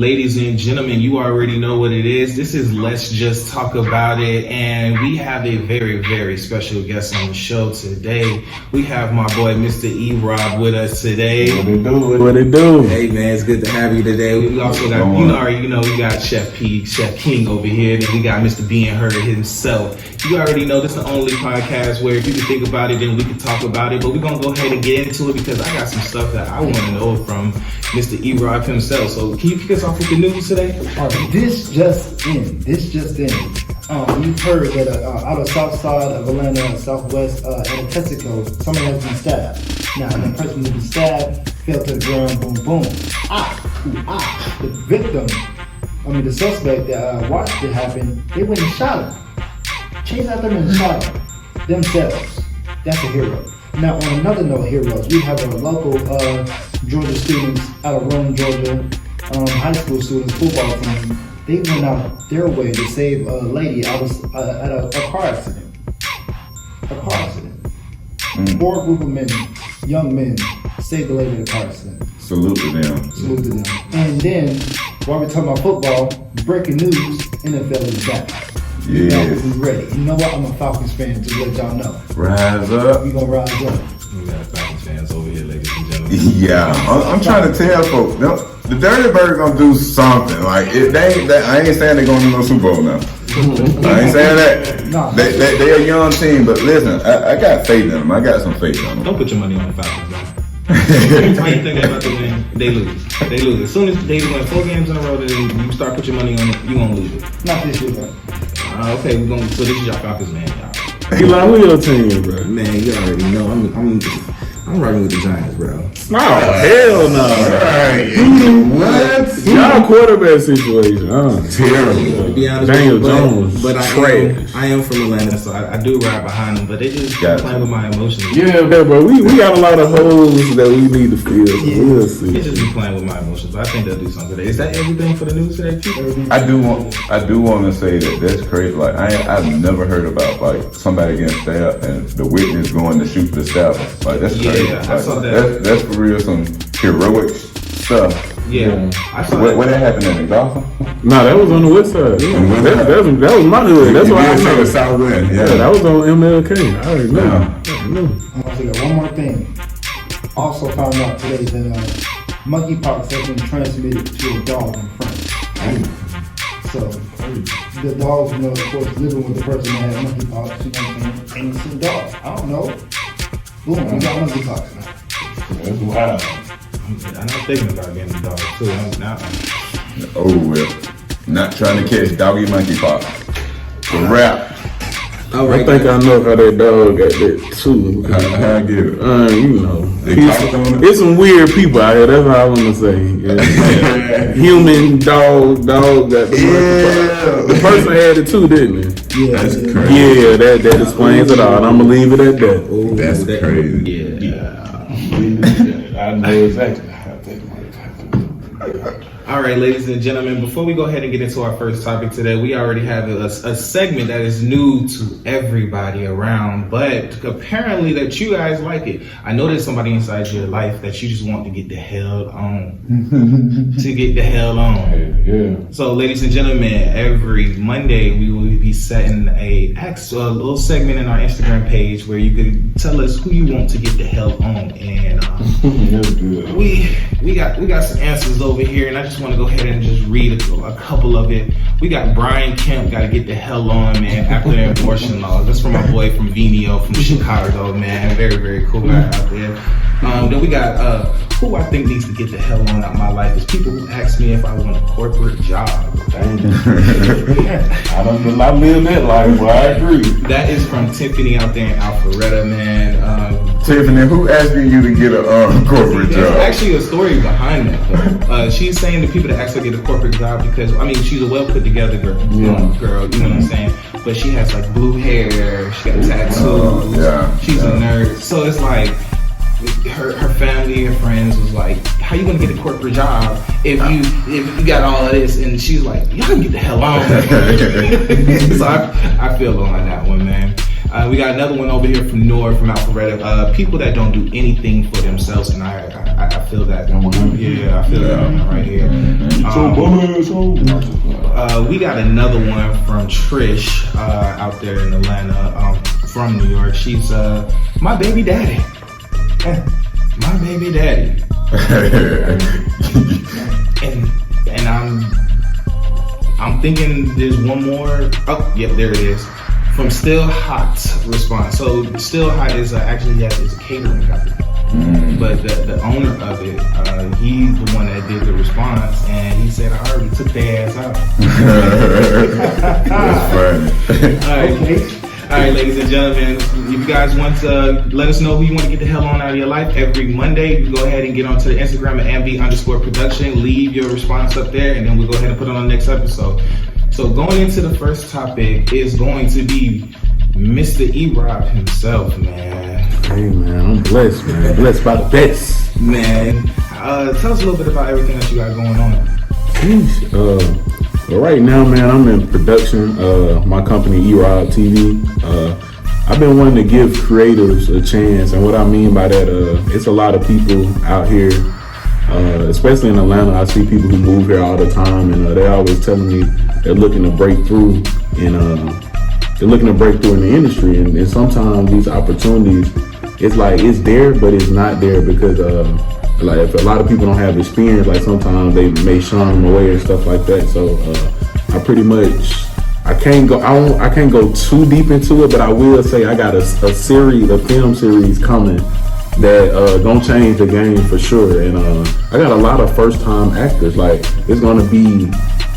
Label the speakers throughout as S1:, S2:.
S1: Ladies and gentlemen, you already know what it is. This is Let's Just Talk About It, and we have a very, very special guest on the show today. We have my boy, Mr. Erob, with us today.
S2: What it do?
S1: Hey, man, it's good to have you today. We also got, we got Chef King over here, and we got Mr. Being Heard himself. You already know this is the only podcast where if you can think about it, then we can talk about it. But we're going to go ahead and get into it because I got some stuff that I want to know from Mr. Erob himself. So can you kick us off with the news today?
S3: This just in. You've heard that out of south side of Atlanta, southwest, at a Texaco, somebody has been stabbed. Now, the person who was stabbed fell to the ground, boom, boom. The suspect that watched it happen, they went and shot him. Chased out them and shot him themselves. That's a hero. Now, on another note, heroes, we have our local Georgia students out of Rome, Georgia, high school students, football team. They went out their way to save a lady out of a car accident. Four group of men, young men, saved the lady in a car accident.
S2: Salute to them.
S3: And then, while we're talking about football, breaking news, NFL is back.
S2: Yeah.
S3: Falcons is ready. You know what? I'm a Falcons fan, to let y'all know.
S2: Rise up.
S3: We gonna rise up.
S1: We got Falcons fans over here, ladies and gentlemen.
S2: Yeah, I'm trying to tell folks, the Dirty Birds gonna do something. Like, I ain't saying they're gonna do no Super Bowl now. I ain't saying that.
S3: No.
S2: They're a young team, but listen, I got faith in them. I got some faith in them.
S1: Don't put your money on the Falcons, man. Every time you think they're about to win, they lose. As soon as they win 4 games in a row, then you start putting your money on it, you're gonna lose it.
S3: Not this year, though.
S1: Okay, so this is your Falcons, man, y'all.
S4: Eli, who your team, bro?
S5: Man, you already know I'm riding with the Giants, bro.
S4: Oh, hell no.
S2: Right. What?
S4: Y'all quarterback situation,
S2: Terrible.
S5: To be honest,
S4: Daniel Jones,
S5: but I am from Atlanta,
S1: So I do ride behind them, but they just playing with my emotions.
S4: Yeah, bro, we got a lot of holes that we need to fill. So we'll see.
S1: They just be playing with my emotions, but I think they'll do something today. Is that everything for the news today, too?
S2: I do want to say that that's crazy. Like, I've never heard about like somebody getting stabbed and the witness going to shoot the stabber. Like, that's crazy.
S1: Yeah, I saw that.
S2: That's for real some heroic stuff.
S1: Yeah, I saw
S2: Where that happened in Gotham?
S4: Nah, that was on the west side. Yeah. That was my hood. That's why I know.
S2: The Southwest.
S4: Yeah, that was on MLK. I already know.
S3: I'm gonna say one more thing. Also found out today that monkeypox has been transmitted to a dog in France. So the dogs, of course, living with the person that had monkeypox, you know what I'm saying? Innocent dog. I don't know. Boom, we got monkeypox now.
S4: That's wild.
S1: I'm not thinking about getting a dog, too.
S2: Oh, well. Not trying to catch doggy monkeypox. The rap.
S4: I think I know how that dog got that too.
S2: How I get it? They talk on it?
S4: It's some weird people out here. That's what I want to say. Yeah. Human, dog got the monkeypox. The person had it too, didn't he?
S3: Yeah,
S2: That's crazy.
S4: Yeah, that explains it all. And I'm gonna leave it at that.
S5: Oh,
S2: That's crazy.
S1: Yeah.
S4: I know exactly how that might happen.
S1: All right, ladies and gentlemen, before we go ahead and get into our first topic today, we already have a segment that is new to everybody around, but apparently that you guys like it. I know there's somebody inside your life that you just want to get the hell on.
S4: Yeah.
S1: So, ladies and gentlemen, every Monday we will be setting a little segment in our Instagram page where you can tell us who you want to get the hell on, and
S4: That's good.
S1: we got some answers over here, and I just want to go ahead and just read a couple of it. We got Brian Kemp, got to get the hell on, man, after the abortion laws. That's from my boy from Venio from Chicago, man. Very, very cool guy out there. Then we got who I think needs to get the hell on out of my life is people who ask me if I want a corporate job.
S4: I live that life, well, I agree.
S1: That is from Tiffany out there in Alpharetta, man.
S2: Tiffany, who asking you to get a corporate
S1: There's
S2: job?
S1: actually a story behind that, though. She's saying the people that actually get a corporate job because, she's a well put together girl, you know what I'm saying? But she has like blue hair, she got tattoos,
S2: Yeah.
S1: she's a nerd. So it's like, her family and friends was like, "How you gonna get a corporate job if you got all of this?" And she's like, "Y'all can get the hell on." So I feel on that one, man. We got another one over here from Nord, from Alpharetta. People that don't do anything for themselves, and I feel that. Yeah, I feel that one right here. We got another one from Trish out there in Atlanta, from New York. She's my baby daddy. My baby daddy. and I'm thinking there's one more. Oh, yep, there it is. From Still Hot response. So Still Hot is actually is a catering company, but the owner of it, he's the one that did the response, and he said, "I already took their ass out."
S2: That's funny.
S1: All right. All right, ladies and gentlemen, if you guys want to let us know who you want to get the hell on out of your life, every Monday, you go ahead and get onto the Instagram at MB_production, leave your response up there, and then we'll go ahead and put it on the next episode. So going into the first topic is going to be Mr. Erob himself, man.
S4: Hey, man, I'm blessed, man. Blessed by the best.
S1: Man, tell us a little bit about everything that you got going on.
S4: Well, right now, man, I'm in production. My company, Erob TV. I've been wanting to give creatives a chance, and what I mean by that, it's a lot of people out here, especially in Atlanta. I see people who move here all the time, and they're always telling me they're looking to break through, and they're looking to break through in the industry. And sometimes these opportunities, it's like it's there, but it's not there because like if a lot of people don't have experience, like sometimes they may shun them away and stuff like that. So I can't go too deep into it, but I will say I got a film series coming that gonna change the game for sure. And I got a lot of first time actors. Like it's gonna be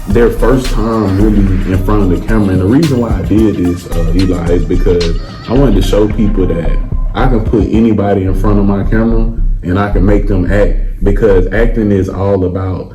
S4: their first time really in front of the camera. And the reason why I did this, Eli, is because I wanted to show people that I can put anybody in front of my camera and I can make them act, because acting is all about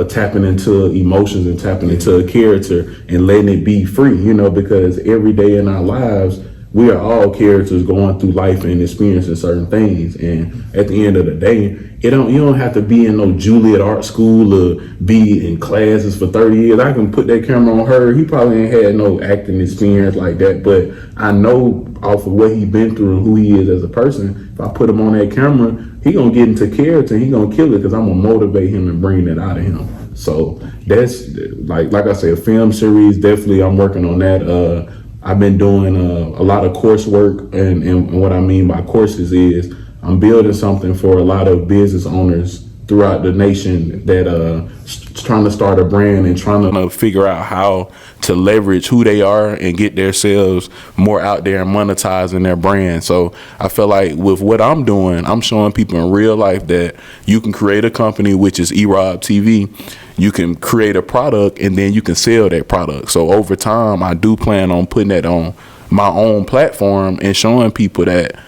S4: tapping into emotions and tapping into a character and letting it be free, because every day in our lives, we are all characters going through life and experiencing certain things. And at the end of the day, you don't have to be in no Juilliard art school or be in classes for 30 years. I can put that camera on her. He probably ain't had no acting experience like that, but I know off of what he's been through and who he is as a person, if I put him on that camera, he gonna get into character and he gonna kill it, because I'm gonna motivate him and bring that out of him. So that's like I said, a film series, definitely I'm working on that. I've been doing a lot of coursework, and what I mean by courses is I'm building something for a lot of business owners throughout the nation that trying to start a brand and trying to figure out how to leverage who they are and get themselves more out there and monetizing their brand. So I feel like with what I'm doing, I'm showing people in real life that you can create a company, which is Erob TV. You can create a product and then you can sell that product. So over time, I do plan on putting that on my own platform and showing people that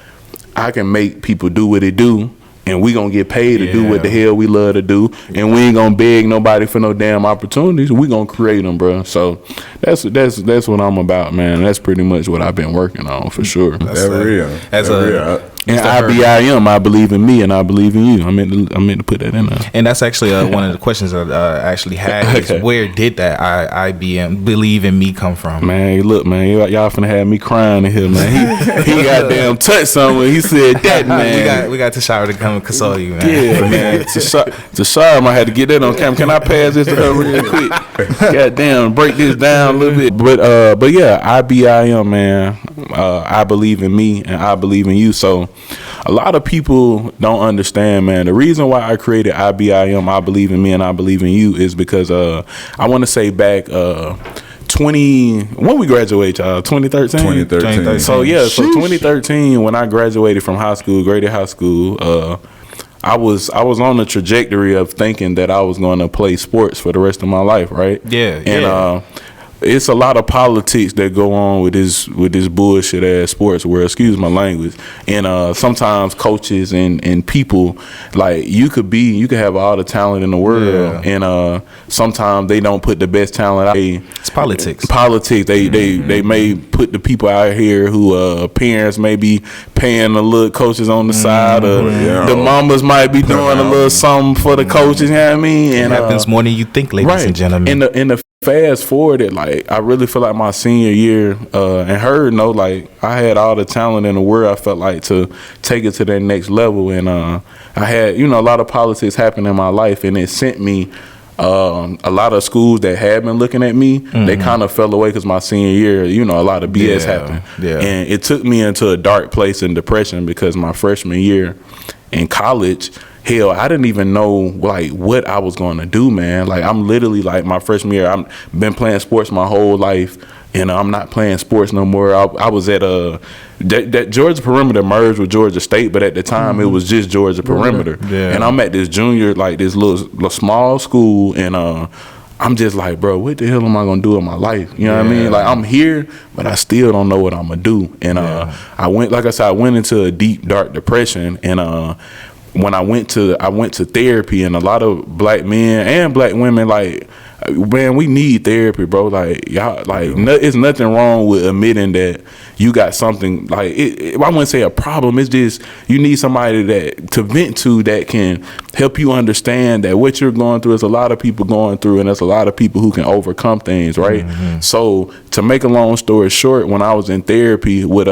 S4: I can make people do what they do, and we gonna get paid to do what the hell we love to do, and we ain't gonna beg nobody for no damn opportunities. We gonna create them, bro. So that's what I'm about, man. That's pretty much what I've been working on for sure.
S2: That's real.
S5: That's
S2: real.
S4: And IBIM, I believe in me and I believe in you. I meant to put that in there.
S5: And that's actually one of the questions that I actually had is where did that IBM believe in me come from?
S4: Man, look, man, y'all finna have me crying in here, man. He goddamn touched someone. He said that, man.
S5: we got Tashara to come and console you, man.
S4: Yeah, man. Tashara, I had to get that on camera. Can I pass this to her real quick? Goddamn, break this down a little bit. But yeah, IBIM, man. I believe in me and I believe in you. So a lot of people don't understand, man. The reason why I created IBIM, I believe in me and I believe in you, is because I want to say back when we graduated, y'all, 2013?
S2: 2013.
S4: So yeah, so 2013 when I graduated from high school, graded high school, I was on the trajectory of thinking that I was going to play sports for the rest of my life, right?
S5: Yeah.
S4: And it's a lot of politics that go on with this bullshit ass sports world. Excuse my language. And sometimes coaches and people, like you could have all the talent in the world, and sometimes they don't put the best talent out.
S5: It's politics.
S4: They may put the people out here who parents may be paying the little coaches on the side, or the mamas might be doing a little something for the coaches. You know what I mean? And
S5: it happens more than you think, ladies and gentlemen.
S4: In the fast forward it, like I really feel like my senior year, and her, like I had all the talent in the world. I felt like to take it to that next level, and I had a lot of politics happen in my life, and it sent me a lot of schools that had been looking at me. They kind of fell away because my senior year, a lot of BS happened, and it took me into a dark place in depression because my freshman year in college, hell, I didn't even know like what I was going to do, man. Like I'm literally like my freshman year, I've been playing sports my whole life, and I'm not playing sports no more. I was at that Georgia Perimeter merged with Georgia State, but at the time it was just Georgia Perimeter. And I'm at this junior, like this little small school, and I'm just like, bro, what the hell am I gonna do in my life? You know what I mean? Like I'm here, but I still don't know what I'm gonna do. And I went into a deep, dark depression, and when I went to therapy, and a lot of black men and black women, like, man, we need therapy, bro. Like y'all, like it's nothing wrong with admitting that you got something. Like I wouldn't say a problem. It's just you need somebody to vent to that can help you understand that what you're going through is a lot of people going through, and there's a lot of people who can overcome things, right? So to make a long story short, when I was in therapy with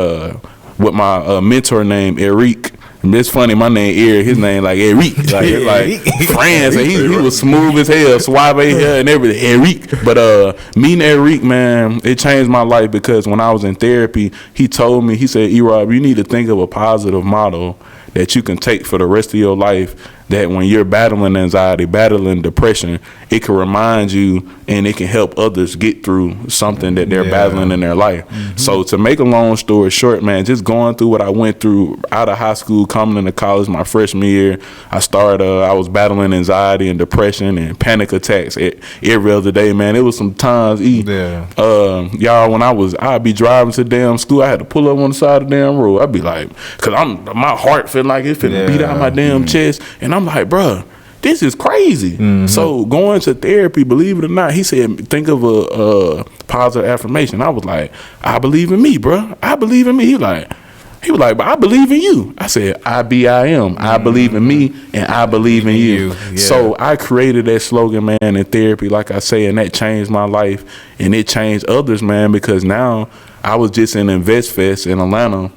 S4: my mentor named Eric. It's funny, my name Eric, his name like Eric, like France, and he was smooth as hell, suave hair and everything, Eric. But meeting Eric, man, it changed my life because when I was in therapy, he told me, he said, Erob, you need to think of a positive motto that you can take for the rest of your life, that when you're battling anxiety, battling depression, it can remind you and it can help others get through something that they're battling in their life. So to make a long story short, man, just going through what I went through out of high school, coming into college my freshman year, I was battling anxiety and depression and panic attacks every other day, man. It was some times, y'all, when I'd be driving to damn school, I had to pull up on the side of the damn road. I'd be like, cause my heart felt like it finna beat out my damn chest, and I'm like, bruh, this is crazy. So going to therapy, believe it or not, he said, think of a positive affirmation. I was like, I believe in me, bruh. I believe in me. He was like, but I believe in you. I said, IBIM. I believe in me, and I believe in you. So I created that slogan, man, in therapy, like I say, and that changed my life, and it changed others, man, because now I was just in Invest Fest in Atlanta.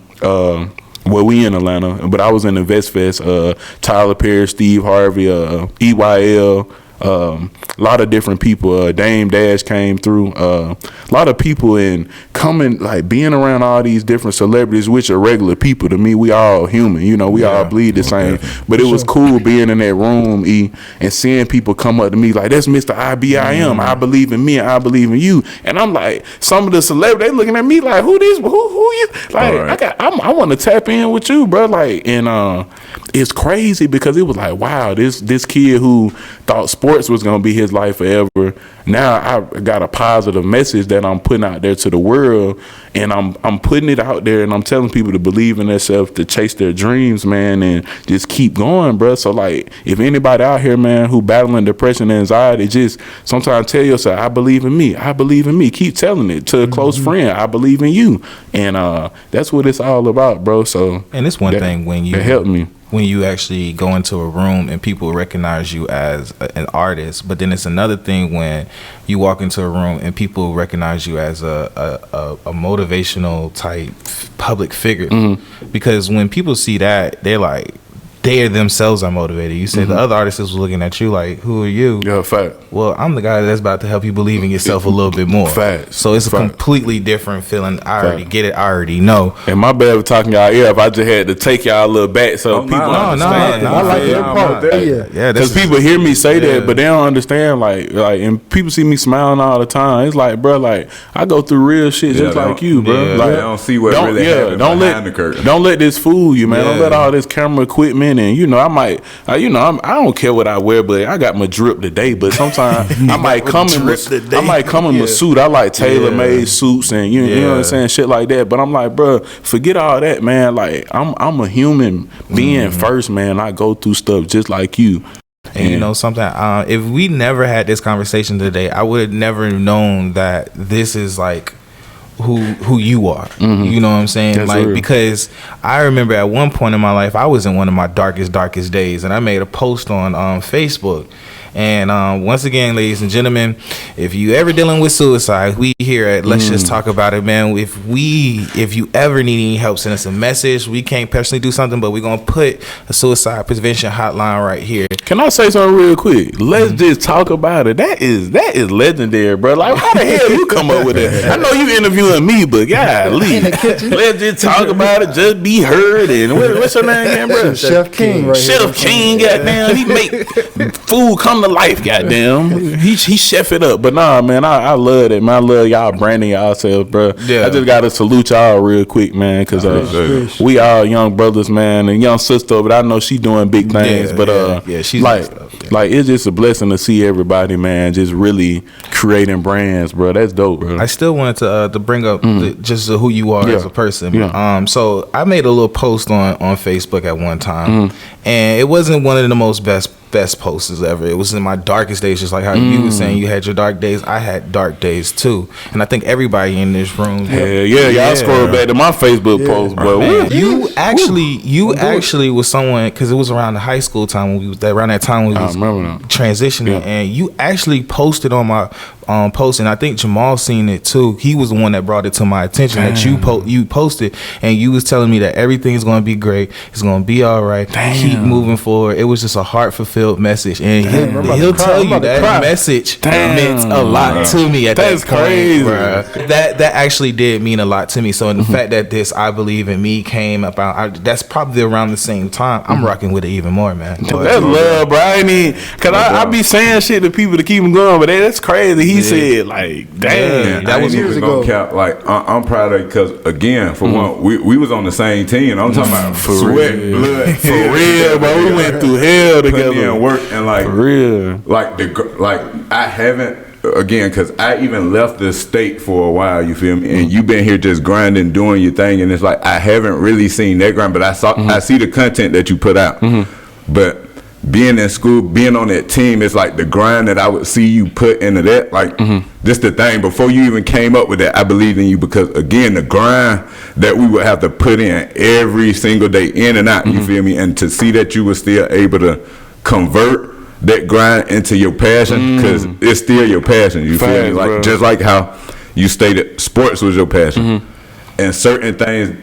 S4: We in Atlanta, but I was in the Vest Fest. Tyler Perry, Steve Harvey, EYL, a lot of different people. Dame Dash came through. A lot of people, and coming, like being around all these different celebrities, which are regular people to me. We all human, we all bleed the same. But it was cool being in that room, and seeing people come up to me like, that's Mr. IBIM. I believe in me, and I believe in you. And I'm like, some of the celebrities, they looking at me like, who you? Like, I want to tap in with you, bro. Like, and it's crazy because it was like, wow, this kid who thought sports was gonna be his life forever, now I got a positive message that I'm putting out there to the world, and I'm putting it out there, and I'm telling people to believe in themselves, to chase their dreams, man, and just keep going, bro. So like, if anybody out here, man, who battling depression and anxiety, just sometimes tell yourself, I believe in me, I believe in me. Keep telling it to a close friend, I believe in you, and that's what it's all about, bro. So, and it's one thing when you helped me. When you actually go into a room and people recognize you as an artist, but then it's another thing when you walk into a room and people recognize you as a motivational type public figure. Because when people see that, they're like, they themselves are motivated. You say the other artist was looking at you like, who are you? Yeah, fact. Well, I'm the guy that's about to help you believe in yourself a little bit more. Fact. So it's a completely different feeling. I already get it. I already know. And my bad for talking y'all ear if I just had to take y'all a little back so people understand.
S3: I like that part.
S4: Yeah, because people hear me say that, but they don't understand. Like, and people see me smiling all the time. It's like, bro, like I go through real shit just like you, bro. Like,
S2: they don't see what really happened behind the curtain.
S4: Don't let this fool you, man. Don't let all this camera equipment in, and I don't care what I wear, but I got my drip today. But sometimes I might come in my suit. I like tailor-made suits, and you know what I'm saying, shit like that. But I'm like, bro, forget all that, man. Like I'm a human being first, man. I go through stuff just like you.
S5: And you know something, if we never had this conversation today, I would have never known that this is like who you are. You know what I'm saying?
S4: That's
S5: like
S4: real.
S5: Because I remember at one point in my life, I was in one of my darkest days, and I made a post on Facebook. And once again, ladies and gentlemen, if you ever dealing with suicide, we here at Let's Just Talk About It, man. If you ever need any help, send us a message. We can't personally do something, but we're gonna put a suicide prevention hotline right here.
S4: Can I say something real quick? Let's just talk about it. That is legendary, bro. Like, how the hell you come up with that? I know you interviewing me, but golly, let's just talk about it. Just be heard. And what's your name again, bro?
S3: Chef King, right here.
S4: Chef King, goddamn. He make food come to life, goddamn. He chef it up. But nah, man, I love it, man. I love y'all branding yourselves, bro. Yeah. I just gotta salute y'all real quick, man, because we all young brothers, man, and young sister, but I know she doing big things. She's like it's just a blessing to see everybody, man, just really creating brands, bro. That's dope, bro.
S5: I still wanted to bring up just who you are as a person. So I made a little post on Facebook at one time, and it wasn't one of the most best posts ever. It was in my darkest days, just like how you were saying you had your dark days. I had dark days too, and I think everybody in this room.
S4: Y'all scroll back to my Facebook post, bro.
S5: Man, you actually was someone, because it was around the high school time when we was transitioning, and you actually posted on my post, and I think Jamal seen it too. He was the one that brought it to my attention that you posted, and you was telling me that everything's going to be great. It's going to be all right. Keep moving forward. It was just a heart fulfilled message, and he'll tell you that message meant a lot to me at that point.
S4: Crazy,
S5: bro. That actually did mean a lot to me. So in the fact that this I Believe in Me came about, that's probably around the same time. I'm rocking with it even more, man.
S4: That's love, bro. I mean, cause I be saying shit to people to keep them going, but that's crazy. He said, like, damn,
S2: that was years ago. Like, I'm proud of it, because again, for one, we was on the same team. I'm talking about sweat, blood,
S4: for real, bro. We went through hell together.
S2: Work, and like,
S4: for real,
S2: like I haven't, again, because I even left the state for a while, you feel me, and you been here just grinding, doing your thing, and it's like I haven't really seen that grind, but I see the content that you put out. But being in school, being on that team, it's like the grind that I would see you put into that, like just the thing before you even came up with that. I believed in you, because again, the grind that we would have to put in every single day, in and out, you feel me, and to see that you were still able to convert that grind into your passion, because it's still your passion, you feel me, like, bro. Just like how you stated sports was your passion, and certain things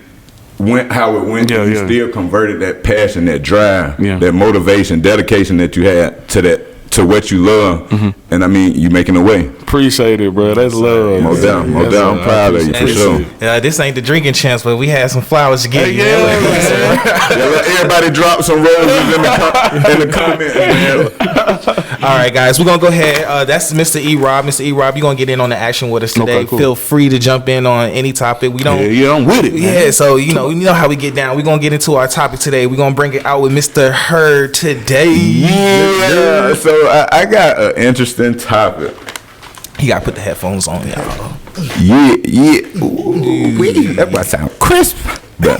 S2: went how it went, you still converted that passion, that drive, that motivation, dedication that you had to what you love, and I mean, you making a way.
S4: Appreciate it, bro. That's love.
S2: No doubt. I'm proud of you, for sure.
S5: This ain't the drinking champs, but we had some flowers to give you.
S2: Let everybody drop some roses in the comments, man.
S5: All right, guys, we're gonna go ahead. That's Mr. Erob. Mr. Erob, you're gonna get in on the action with us today.
S4: Okay, cool.
S5: Feel free to jump in on any topic. We don't.
S4: I'm with it, man.
S5: Yeah, so you know how we get down. We're gonna get into our topic today. We're gonna bring it out with Mr. Hurd today.
S2: Yeah. So I got an interesting topic.
S5: You gotta put the headphones on, y'all.
S2: Yeah. Ooh, that might sound crisp. But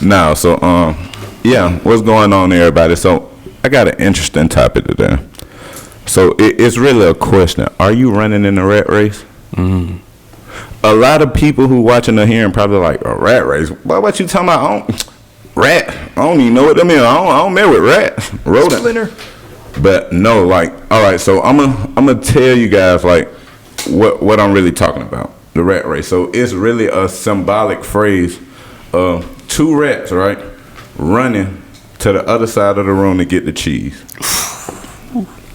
S2: no, so what's going on, everybody? So I got an interesting topic today. So it's really a question. Are you running in a rat race? A lot of people who watching or hearing probably like, a rat race? What you talking about? Rat? I don't even know what that means. I don't mess with rats. Rodent. Splinter. But no, like, all right, so I'm gonna tell you guys like what I'm really talking about, the rat race. So it's really a symbolic phrase of two rats, right, running to the other side of the room to get the cheese.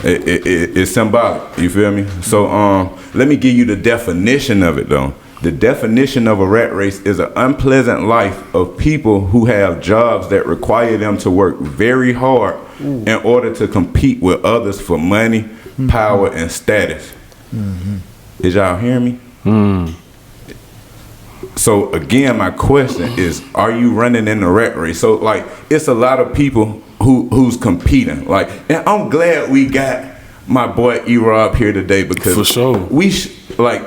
S2: It's symbolic, you feel me? So let me give you the definition of it though. The definition of a rat race is an unpleasant life of people who have jobs that require them to work very hard in order to compete with others for money, power, and status. Is y'all hearing me? So So again, my question is, are you running in the rat race? So like, it's a lot of people who's competing. Like, and I'm glad we got my boy Erob here today because
S4: for sure
S2: like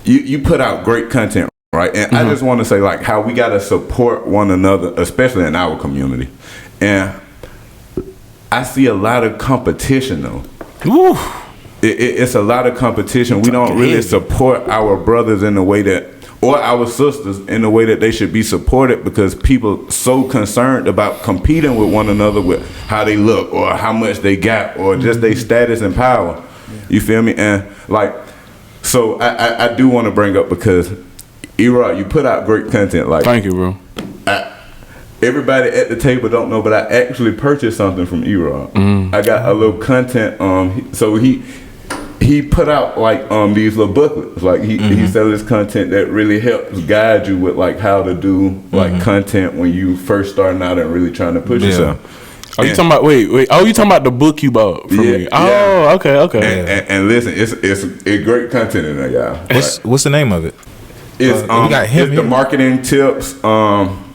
S2: you put out great content, right? And I just want to say like how we gotta support one another, especially in our community. And I see a lot of competition though.
S4: Woo.
S2: It's a lot of competition. We don't really support our brothers in the way that, or our sisters in the way that they should be supported, because people so concerned about competing with one another with how they look or how much they got or just their status and power. You feel me? And like, so I do want to bring up, because Erob, you put out great content. Like,
S4: thank you, bro.
S2: Everybody at the table don't know, but I actually purchased something from Erob. I got a little content. So he put out like these little booklets. Like he sells this content that really helps guide you with like how to do like content when you first starting out and really trying to push yourself.
S4: Are you talking about wait? Oh, you talking about the book you bought from me? Oh, okay.
S2: And listen, it's great content in there, y'all.
S5: What's the name of it?
S2: It's
S5: we got him
S2: it's the marketing tips.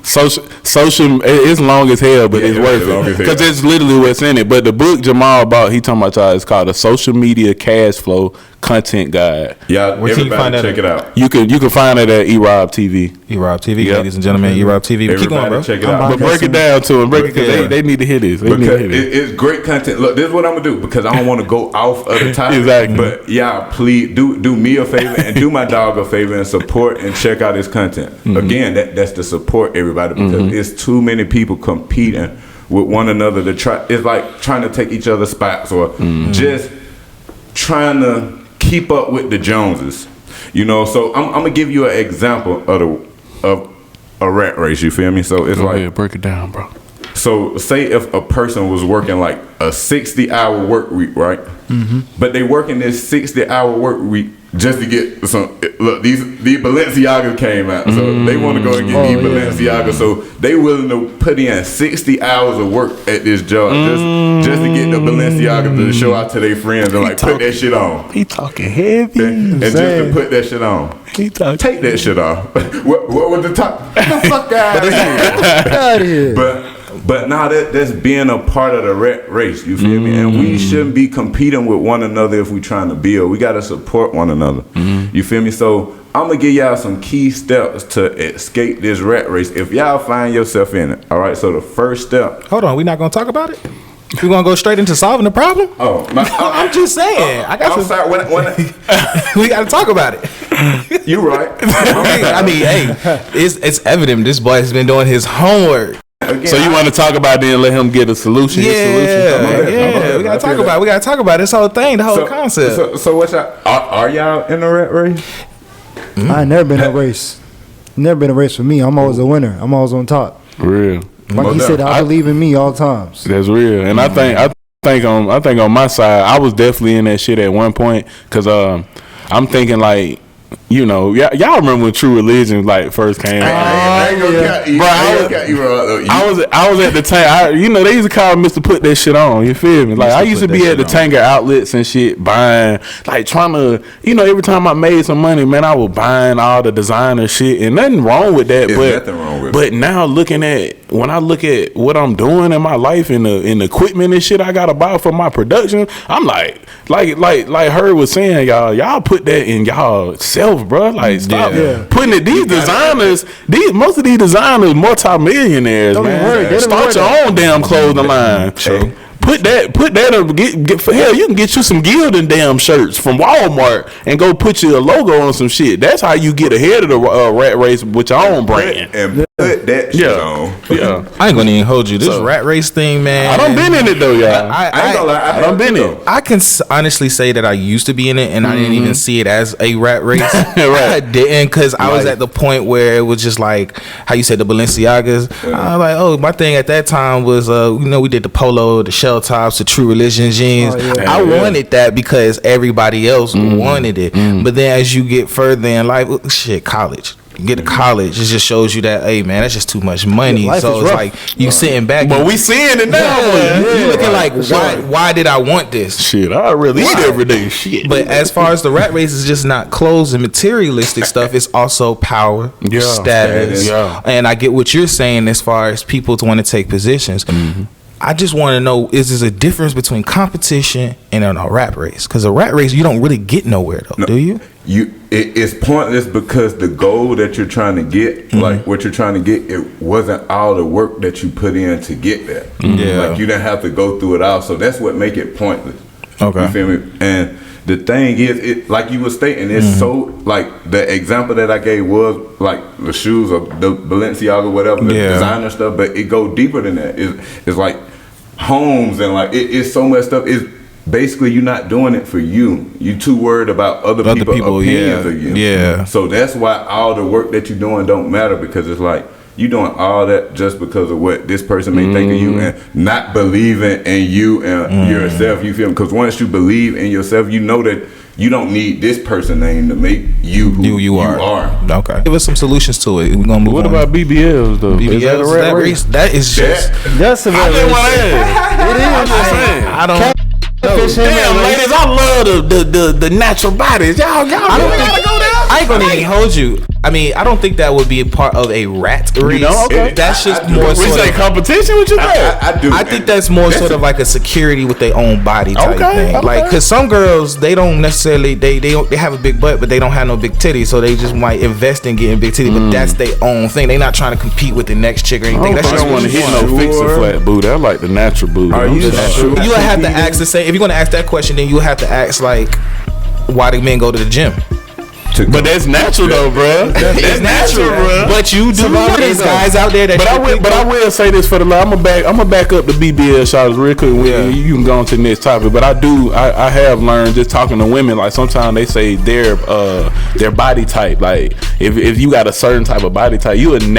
S4: Social, it's long as hell, but it's worth it because it's literally what's in it. But the book Jamal bought, he talking about y'all, it's called a Social Media Cash Flow Content Guide.
S2: Yeah, where can you find that? Check it out.
S4: You can find it at Erob TV.
S5: Erob TV, ladies and gentlemen, Erob TV.
S2: Everybody
S5: keep going, bro.
S2: Check it out.
S4: But break it down to them, because they need to hear this.
S2: It's great content. Look, this is what I'm gonna do, because I don't want to go off of the topic.
S4: Exactly.
S2: But yeah, please do me a favor and do my dog a favor and support and check out his content. Again, that's to support everybody, because it's too many people competing with one another to try. It's like trying to take each other's spots or just trying to keep up with the Joneses, you know. So I'm gonna give you an example of a rat race. You feel me? So it's like,
S4: break it down, bro.
S2: So say if a person was working like a 60-hour work week, right? But they working this 60-hour work week just to get some. Look, these Balenciagas came out, so they want to go and get these Balenciagas. So they willing to put in 60 hours of work at this job just to get the Balenciagas to show out to their friends and like put that shit on.
S4: He talking heavy,
S2: and just to put that shit on. Take that shit off. what was the top? Get the fuck out of here. But now that's being a part of the rat race, you feel me? And we shouldn't be competing with one another if we trying to build. We got to support one another. You feel me? So I'm going to give y'all some key steps to escape this rat race if y'all find yourself in it. All right, so the first step.
S5: Hold on, we not going to talk about it? We going to go straight into solving the problem? I'm just saying. We got to talk about it.
S2: You right.
S5: I mean, hey, it's evident this boy has been doing his homework.
S2: Again,
S4: so you want to talk about it and let him get a solution?
S5: Yeah. We gotta talk about it. We gotta talk about this whole thing, the whole concept.
S2: So what y'all are y'all in a rat race?
S3: I ain't never been in a race. Never been a race for me. I'm always a winner. I'm always on top.
S4: Real.
S3: Like he said, I believe in me all times.
S4: That's real. And I think on my side, I was definitely in that shit at one point, because I'm thinking like, you know, y'all remember when True Religion like first came out?
S2: I
S4: was at the tank. You know, they used to call Mr. Put That Shit On. You feel me? Like I used to be at the Tanger outlets and shit, buying, like trying to, you know, every time I made some money, man, I was buying all the designer shit, and nothing wrong with that.
S2: Nothing wrong with it.
S4: But now when I look at what I'm doing in my life and the equipment and shit I gotta buy for my production, I'm like Herb was saying, y'all put that in y'all self, bro. Like stop putting it. These designers, most of these designers, multi-millionaires, man. Start your own damn clothing line. Sure. Put that up. Get for hell, you can get you some Gildan damn shirts from Walmart and go put your logo on some shit. That's how you get ahead of the rat race with your own brand.
S2: And put that shit on.
S5: Yeah, I ain't gonna even hold you. This rat race thing, man.
S4: I done been in it though, y'all.
S2: I ain't gonna lie. I done been in it.
S5: I can honestly say that I used to be in it, and I didn't even see it as a rat race.
S4: Right.
S5: I didn't, because I was at the point where it was just like how you said, the Balenciagas. I was like, oh, my thing at that time was, you know, we did the polo, the shell tops, the True Religion jeans. I wanted that because everybody else wanted it. But then as you get further in life, shit, college. get to college, it just shows you that, hey man, that's just too much money.
S3: Yeah, life
S5: So
S3: is
S5: it's
S3: rough.
S5: like you sitting back,
S4: But we seeing it now.
S5: you looking like, why did I want this?
S4: Shit, I really eat every day. Shit.
S5: But as far as the rat race is just not clothes and materialistic stuff, it's also power, status.
S4: Yeah.
S5: And I get what you're saying as far as people to want to take positions. I just want to know, is there a difference between competition and a rat race? Because a rat race, you don't really get nowhere though, do you?
S2: It's pointless because the goal that you're trying to get, like what you're trying to get, it wasn't all the work that you put in to get there.
S5: Yeah.
S2: Like you didn't have to go through it all. So that's what make it pointless.
S5: Okay.
S2: You feel me? And the thing is, it like you were stating, it's so like the example that I gave was like the shoes or the Balenciaga, whatever, the designer stuff, but it go deeper than that. It's like homes and like it's so much stuff. It's basically you're not doing it for you. You too worried about other people opinions of you.
S5: Yeah.
S2: So that's why all the work that you're doing don't matter, because it's like you doing all that just because of what this person may think of you and not believing in you and yourself. You feel me? Because once you believe in yourself, you know that you don't need this person name to make you who you are.
S5: Okay. Give us some solutions to it. We're gonna move
S4: What
S5: on.
S4: about BBLs though?
S5: BBLs?
S4: Is that a rat race?
S5: That is just.
S3: That's a rat race.
S4: It is. I'm just saying.
S5: I don't.
S4: Damn, ladies, I love the natural bodies. Y'all
S5: I don't think,
S4: go there.
S5: I ain't gonna even hold you. I mean, I don't think that would be a part of a rat race.
S4: Okay.
S5: That's just
S2: I do.
S5: more
S2: We
S4: We
S5: sort
S4: say
S5: of.
S4: competition. What you think?
S2: I do.
S5: I think that's more sort of like a security with their own body type thing.
S4: Okay.
S5: Like, cause some girls they don't necessarily they have a big butt, but they don't have no big titties, so they just might invest in getting big titties. But that's their own thing. They not trying to compete with the next chick or anything. That's
S4: I
S5: just
S4: don't want to hit
S5: what
S4: no
S5: you
S4: fix a flat booty. I like the natural booty.
S2: Are
S4: I'm
S2: you
S4: just
S2: sure?
S5: You would have to ask the same. If you're gonna ask that question, then you would have to ask like, why do men go to the gym?
S4: But that's natural though, bro. That's natural, bro.
S5: But you do. There's guys out there that.
S4: But I will say this for the love. I'm gonna back up the BBL shots real quick.
S5: Yeah.
S4: You can go on to the next topic. But I have learned just talking to women, like sometimes they say their body type. Like if you got a certain type of body type, you would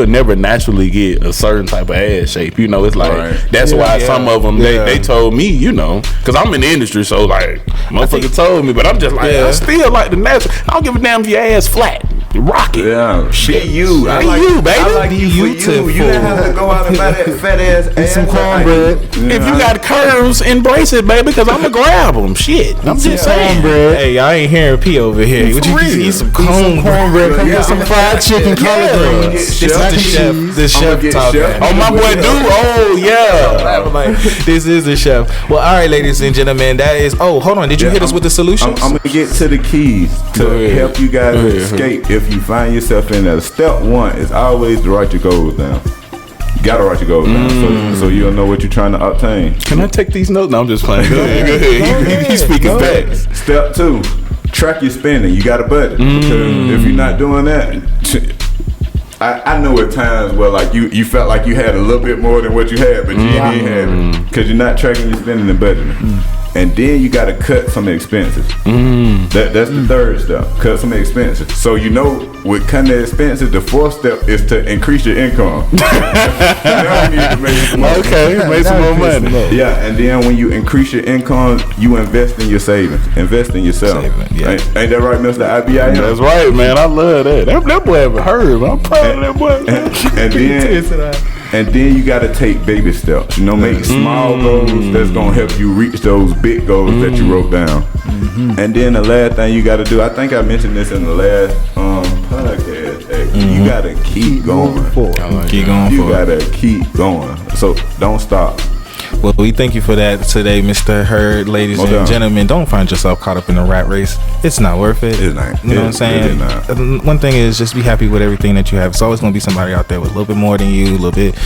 S4: never naturally get a certain type of ass shape. You know, it's like that's why some of them they told me, you know, because I'm in the industry, so like motherfucker told me. But I'm just like I still like the natural. I don't give a damn if your ass flat. Rock it.
S2: Yeah,
S4: shit.
S2: You. I
S4: Be
S2: like
S4: you, baby.
S2: I like you for you. You didn't have to go out and buy that fat ass.
S3: Some cornbread.
S4: If you got curves, embrace it, baby, because I'm going to grab them. Shit. I'm just saying.
S5: Hey, y'all ain't hearing P over here. What you eat some cornbread?
S3: Come get some fried chicken, collard greens.
S5: This is the chef talking.
S4: Oh, my boy, dude. Oh, yeah.
S5: This is the chef. Well, all right, ladies and gentlemen, that is. Oh, hold on. Did you hit us with the solutions?
S2: I'm gonna get to the keys to help you guys escape if you find yourself in that. Step one is always to write your goals down. You gotta write your goals down so you'll know what you're trying to obtain.
S4: Can I take these notes? No, I'm just playing. Go ahead. He's speaking facts.
S2: Step two, track your spending. You got a budget. Because if you're not doing that, I know at times where like you felt like you had a little bit more than what you had, but you didn't have it because you're not tracking your spending and budgeting. And then you got to cut some expenses. That's the third step. Cut some expenses. So you know, with cutting the expenses, the fourth step is to increase your income. Now you need to make some money.
S4: Okay, make some more money.
S2: Yeah, and then when you increase your income, you invest in your savings. Invest in yourself. Ain't that right, Mr. IBIM?
S4: That's right, man. I love that. That boy ever heard. I'm proud of that boy.
S2: And then you got to take baby steps. You know, make small goals that's gonna help you reach those big goals that you wrote down. And then the last thing you got to do, I think I mentioned this in the last podcast. You got to keep going. You got to keep going. So don't stop.
S5: Well, we thank you for that today, Mr. Hurd. Ladies and gentlemen, don't find yourself caught up in a rat race. It's not worth it.
S2: It's not.
S5: You know what I'm saying? One thing is just be happy with everything that you have. It's always going to be somebody out there with a little bit more than you, a little bit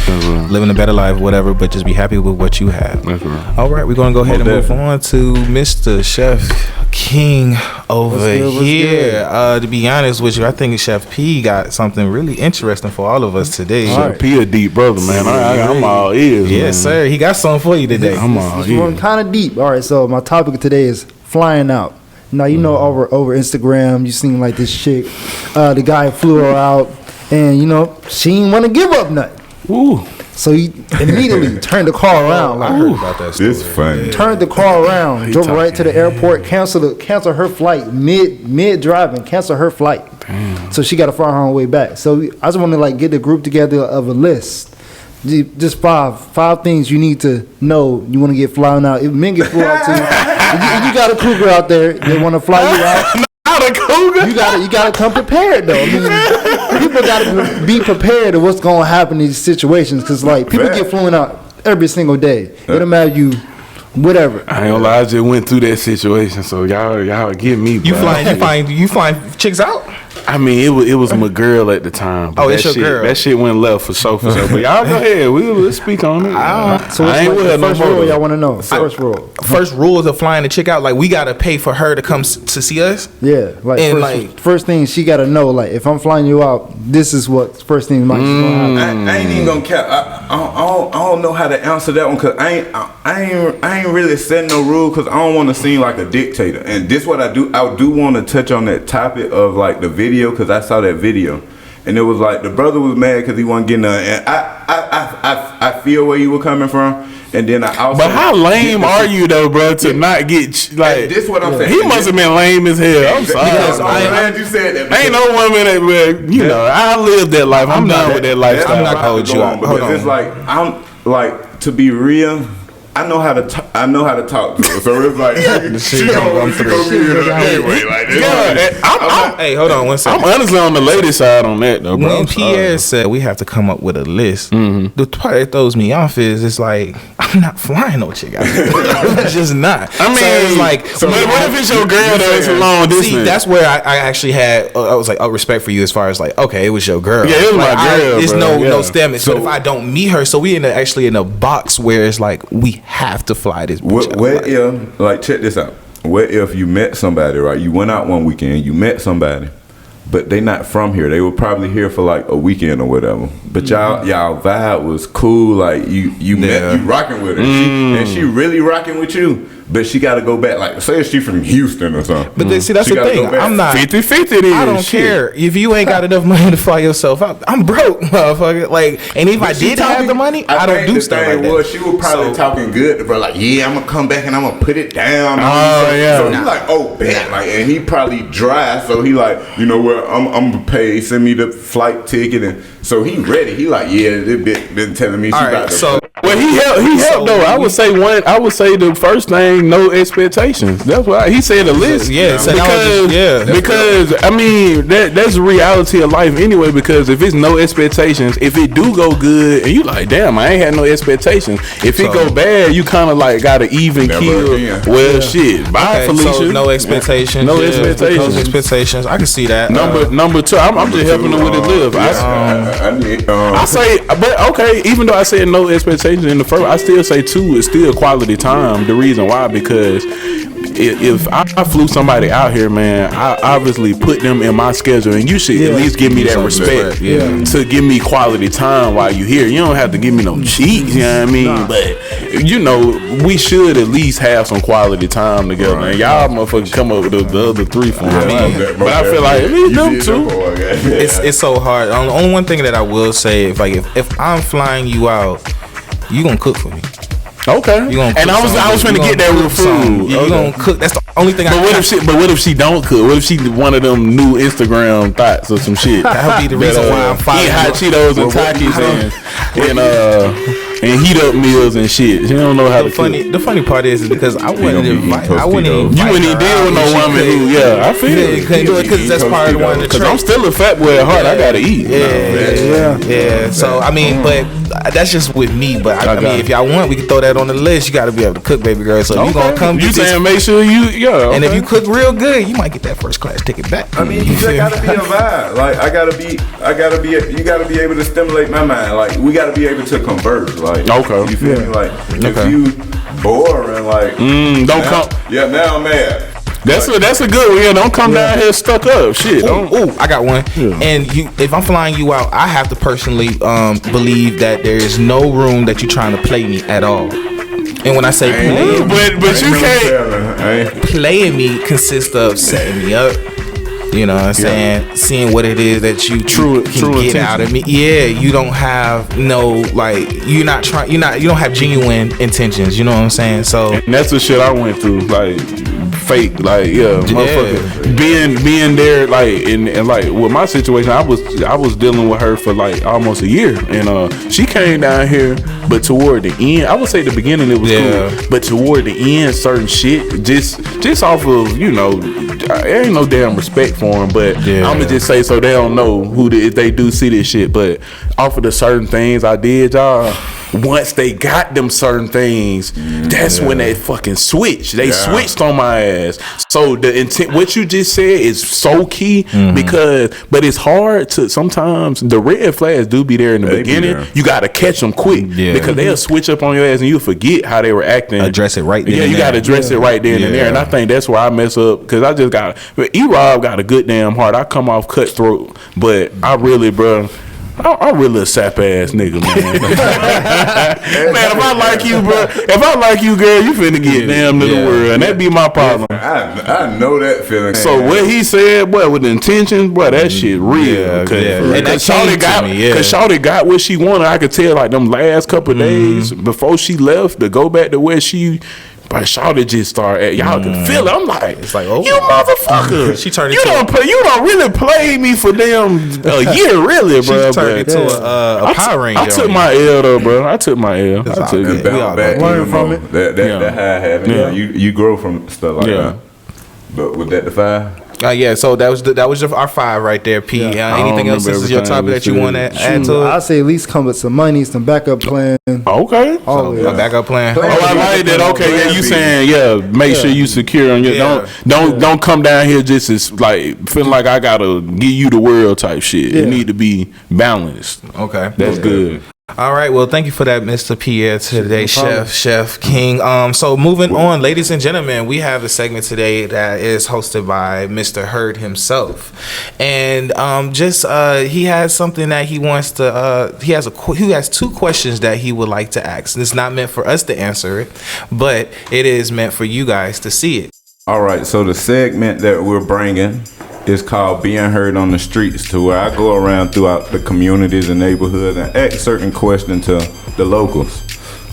S5: living a better life, whatever, but just be happy with what you have.
S4: That's right.
S5: All right, we're going to go ahead and move on to Mr. Chef King over here. To be honest with you, I think Chef P got something really interesting for all of us today.
S4: Chef P a deep brother, man. I'm all ears.
S5: Yes,
S4: man.
S5: sir. He got something for you today.
S4: I'm all
S3: This one
S4: ears.
S3: kind of deep. All right, so my topic today is flying out. Now you know over Instagram, you seen like this chick, the guy flew her out, and you know she didn't want to give up nothing.
S4: Ooh.
S3: So he immediately turned the car around.
S5: I
S3: Like,
S5: heard about that story.
S2: This funny.
S3: turned the car around, drove right to the airport, canceled her flight mid driving, canceled her flight.
S4: Damn.
S3: So she got to fly her own way back. So I just want to like get the group together of a list. Just five things you need to know. You want to get flying out. If men get flew out too, if you got a cougar out there, they want to fly you out.
S4: Not a cougar.
S3: You gotta come prepared though. I mean, people gotta be prepared of what's gonna happen in these situations because like people get flown out every single day. It don't matter you, whatever.
S4: I ain't gonna lie, I just went through that situation, so y'all get me.
S5: You
S4: bro.
S5: you flying chicks out?
S4: I mean, it was my girl at the time. But
S5: Oh, it's your girl.
S4: That shit went left for sure. But y'all go ahead. We'll speak on it.
S3: So
S4: I ain't
S3: what's
S4: with
S3: like
S4: her
S3: the
S4: no
S3: first
S4: more,
S3: rule
S4: though.
S3: y'all want to know? First rule.
S5: First rules of flying a chick out, like we gotta pay for her to come to see us.
S3: Yeah, like
S5: And,
S3: first thing she gotta know, like if I'm flying you out, this is what first thing might gonna happen.
S2: I ain't even gonna cap. I don't know how to answer that one because I ain't really setting no rule because I don't want to seem like a dictator. And this what I do. I do want to touch on that topic of like the video because I saw that video, and it was like the brother was mad because he wasn't getting none. And I feel where you were coming from. And then I also.
S4: But how lame are you though, bro, to not get like?
S2: This what I'm saying.
S4: He must have been lame as hell. I'm sorry.
S2: Because I'm glad you said that.
S4: Ain't no woman that, you know, I lived that life. I'm done with that lifestyle.
S5: I'm not gonna hold you
S2: on
S5: out.
S2: because
S5: Hold
S2: it's
S5: on.
S2: like I'm like to be real. I know how to talk to her, so it's like she gonna be here anyway. Like this.
S4: Yeah,
S5: Hey, hold on one second.
S4: I'm honestly on the lady side on that though, bro.
S5: When Pierre said we have to come up with a list,
S4: Mm-hmm.
S5: the part that throws me off is it's like I'm not flying no chick out. It's just not.
S4: I mean,
S5: so it's like,
S4: but what if it's your girl that is a long distance?
S5: see, that's where I actually had I was like, respect for you as far as like, okay, it was your girl.
S4: Yeah, it was
S5: like,
S4: my girl,
S5: There's
S4: bro.
S5: no
S4: Yeah.
S5: stem. So if I don't meet her, so we actually in a box where it's like we have to fly this bitch out.
S2: What if, like, check this out. What if you met somebody, right? You went out one weekend, you met somebody, but they not from here. They were probably here for like a weekend or whatever. But y'all vibe was cool. Like you met, you rocking with her, and she really rocking with you. But she got to go back. Like, say she from Houston or something.
S5: But see, that's
S2: She
S5: the
S2: gotta
S5: thing.
S2: go back.
S5: I'm not
S4: 50-50 then.
S5: I don't
S4: Shit.
S5: care if you ain't got enough money to fly yourself out. I'm broke, motherfucker. Like, and if I
S2: She
S5: did have
S2: talking-
S5: the money, I don't
S2: think
S5: do
S2: the
S5: stuff
S2: thing
S5: like
S2: was,
S5: that.
S2: she was probably talking good to bro. Like, yeah, I'm gonna come back and I'm gonna put it down.
S4: Oh, yeah.
S2: So he like, oh, bet. Like, and he probably dry. So he like, you know what? I'm gonna pay. Send me the flight ticket, and so he ready. He like, yeah, this bitch been telling me she
S5: All
S2: about
S5: right,
S2: to.
S5: so
S4: Well, he helped though. I would say the first thing, no expectations. That's why he said a list.
S5: Yeah, so that was just-
S4: because I mean that's the reality of life anyway. Because if it's no expectations, if it do go good, and you like, damn, I ain't had no expectations. If it go bad, you kind of like got to even
S2: Never
S4: kill.
S2: again.
S4: Well, shit. Bye,
S5: okay,
S4: Felicia.
S5: so no expectations.
S4: No
S5: yeah,
S4: expectations.
S5: No expectations. I can see that.
S4: Number two, I'm just helping her with it live. I say, but okay, even though I said no expectations in the first, I still say 2 is still quality time. The reason why, because if I flew somebody out here, man, I obviously put them in my schedule, and you should at least give me that respect to give me quality time while you here. You don't have to give me no cheats, you know what I mean? But you know, we should at least have some quality time together, man. Y'all motherfuckers come up with the other 3 for me. But I feel like at least them 2.
S5: It's so hard. The only one thing that I will say, if I'm flying you out, you gonna cook for me.
S4: Okay.
S5: You gonna cook
S4: and I was
S5: something.
S4: finna get that with food.
S5: You gonna cook. That's the only thing.
S4: But what if she don't cook? What if she one of them new Instagram thoughts or some shit?
S5: That'll be the reason why I'm fighting.
S4: Eat hot Cheetos and Takis and heat up meals and shit. She don't know how to cook.
S5: The funny part is because I wouldn't invite.
S2: Tostitos.
S5: I wouldn't invite.
S4: You wouldn't even deal with no woman who, I feel
S5: You couldn't do it because that's part of one of the
S4: because I'm
S5: traits.
S4: still a fat boy at heart. I gotta eat.
S5: Yeah. So I mean, but that's just with me. But I mean, if y'all want, we can throw that on the list. You got to be able to cook, baby girl. So if you gonna come.
S4: You
S5: get this-
S4: saying make sure you
S5: And if you cook real good, you might get that first class ticket back.
S2: I mean, you just gotta be a vibe. Like you gotta be able to stimulate my mind. Like we gotta be able to converse. Like
S4: Okay.
S2: you feel me? Like if you boring, like
S4: don't come.
S2: Yeah, now I'm mad.
S4: That's a good one. Yeah, don't come down here stuck up. Shit. Don't.
S5: Ooh, I got one. And if I'm flying you out, I have to personally believe that there is no room that you're trying to play me at all. And when I say playing,
S4: But you can't.
S5: playing me consists of setting me up. You know what I'm saying? Seeing what it is that you
S4: True
S5: can get
S4: intention.
S5: out of me. Yeah, you don't have no like you don't have genuine intentions. You know what I'm saying? So
S4: And that's the shit I went through, like fake, like motherfucker. Being there, like and like with my situation, I was dealing with her for like almost a year, and she came down here, but toward the end, I would say the beginning it was cool, but toward the end, certain shit just off of there ain't no damn respect for them, but I'ma just say so they don't know if they do see this shit, but off of the certain things I did, y'all. Once they got them certain things, that's when they fucking switched. They switched on my ass. So the intent, what you just said, is so key but it's hard to sometimes. The red flags do be there in the beginning. You got to catch them quick because they'll switch up on your ass and you forget how they were acting.
S5: Address it right then.
S4: Yeah, you got to address it right then and there. And I think that's where I mess up because I just got. Erob got a good damn heart. I come off cutthroat, but I really, bro. I'm really a sap ass nigga, man. Man, if I like you, bro, if I like you, girl, you finna get damn to the world, and that be my problem.
S2: I know that feeling.
S4: So what he said, boy, with the intentions, boy, that shit real. Cause Shawty got what she wanted. I could tell, like them last couple of days before she left to go back to where she. But Shawty just started. Y'all can feel it. I'm like,
S5: it's like,
S4: you motherfucker.
S5: She turned
S4: you don't really play me for damn a year, really, bro.
S5: She turned into a Power Ranger.
S4: I took my L though, bro. I took my L.
S2: And bounce back
S3: learn from it.
S2: That how it happened.
S4: Yeah.
S2: You grow from stuff like that. But with that the 5?
S5: So that was our 5 right there, P. Anything else? This is your topic that you want to add to it?
S3: I say at least come with some money, some backup plan.
S4: Okay.
S3: Always.
S5: A backup plan.
S4: Oh, I like that. Okay, you saying make sure you secure on your don't come down here just as like feeling like I gotta give you the world type shit. It need to be balanced.
S5: Okay,
S4: that's good.
S5: All right, well, thank you for that, Mr. Pierre, today, Chef King. So moving on, ladies and gentlemen, we have a segment today that is hosted by Mr. Hurd himself, and he has something that he wants to. He has 2 questions that he would like to ask. And it's not meant for us to answer it, but it is meant for you guys to see it.
S2: All right, so the segment that we're bringing is called Being Heard on the Streets, to where I go around throughout the communities and neighborhoods and ask certain questions to the locals.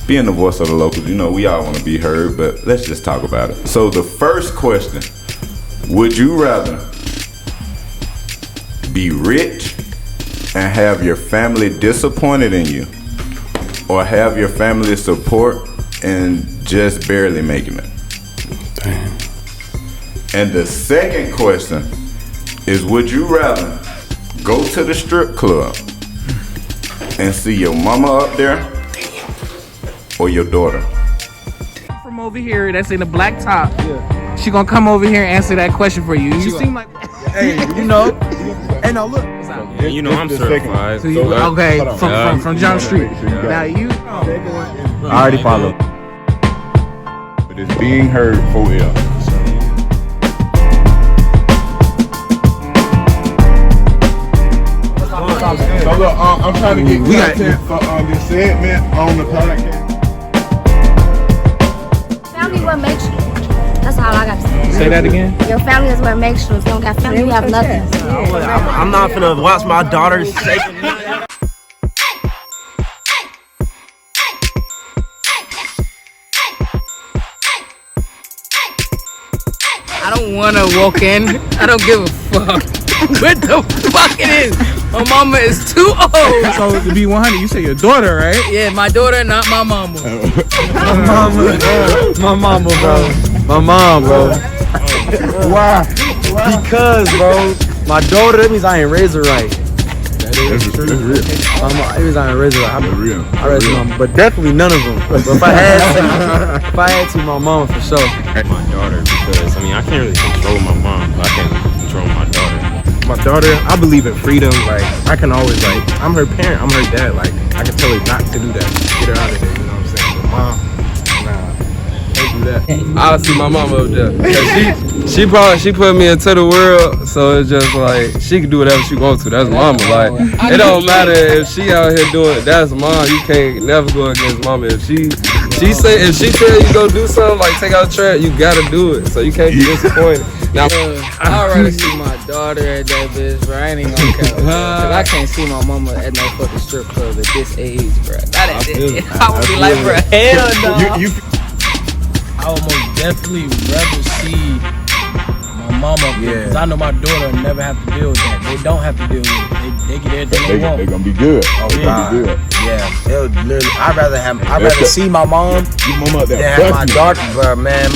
S2: Being the voice of the locals, we all want to be heard, but let's just talk about it. So the first question, would you rather be rich and have your family disappointed in you, or have your family support and just barely making it?
S4: Damn.
S2: And the second question is, would you rather go to the strip club and see your mama up there or your daughter?
S6: From over here, that's in the black top. Yeah. She gonna come over here and answer that question for you. You seem like,
S7: hey, Hey, now look.
S6: I'm certified. So you, okay, from Jump Street. Now you.
S7: I already follow.
S2: But it's Being Heard for real.
S4: So look, I'm trying to get content for this segment on the podcast.
S8: Family what makes you. That's all I got to say.
S6: Say that again.
S8: Your family is what makes you. If you don't got family, you have nothing.
S7: I'm not finna watch my daughter's shaking.
S6: I don't wanna walk in. I don't give a fuck. What the fuck it is? My mama is too old.
S9: So to be 100, you say your daughter, right?
S6: Yeah, my daughter, not my mama.
S7: My mama, bro. My mom, bro. Why? Because, bro, my daughter, that means I ain't raised her right.
S4: That's real.
S7: That means I ain't raised her right.
S4: That's real.
S7: I raised my mom, but definitely none of them. But if I had to, my mom for sure.
S10: My daughter, because I can't really control my mom, but I can control my daughter.
S9: My daughter, I believe in freedom. Like, I can always, I'm her parent, I'm her dad. Like, I can tell her not to do that. Get her out of there, you know what I'm saying? But mom, nah, don't do that.
S11: I'll see my mama up there. She put me into the world, so it's just like, she can do whatever she wants to. That's mama. Like, it don't matter if she out here doing it. That's mom. You can't never go against mama. If she tell you go do something, like take out the trash, you gotta do it. So you can't be disappointed. Now,
S6: I'd rather see my daughter at that bitch, bro. I ain't even gonna count. Cause I can't see my mama at no fucking strip club at this age, bro. Not at this. I would be like, bro, hell no.
S12: I would most definitely rather see my mama, because I know my daughter never have to deal with that. They don't have to deal with it. They get everything they want.
S2: They're gonna be good.
S7: Oh God. Yeah, it'll literally. I'd rather see my mom than have my daughter, bro, man.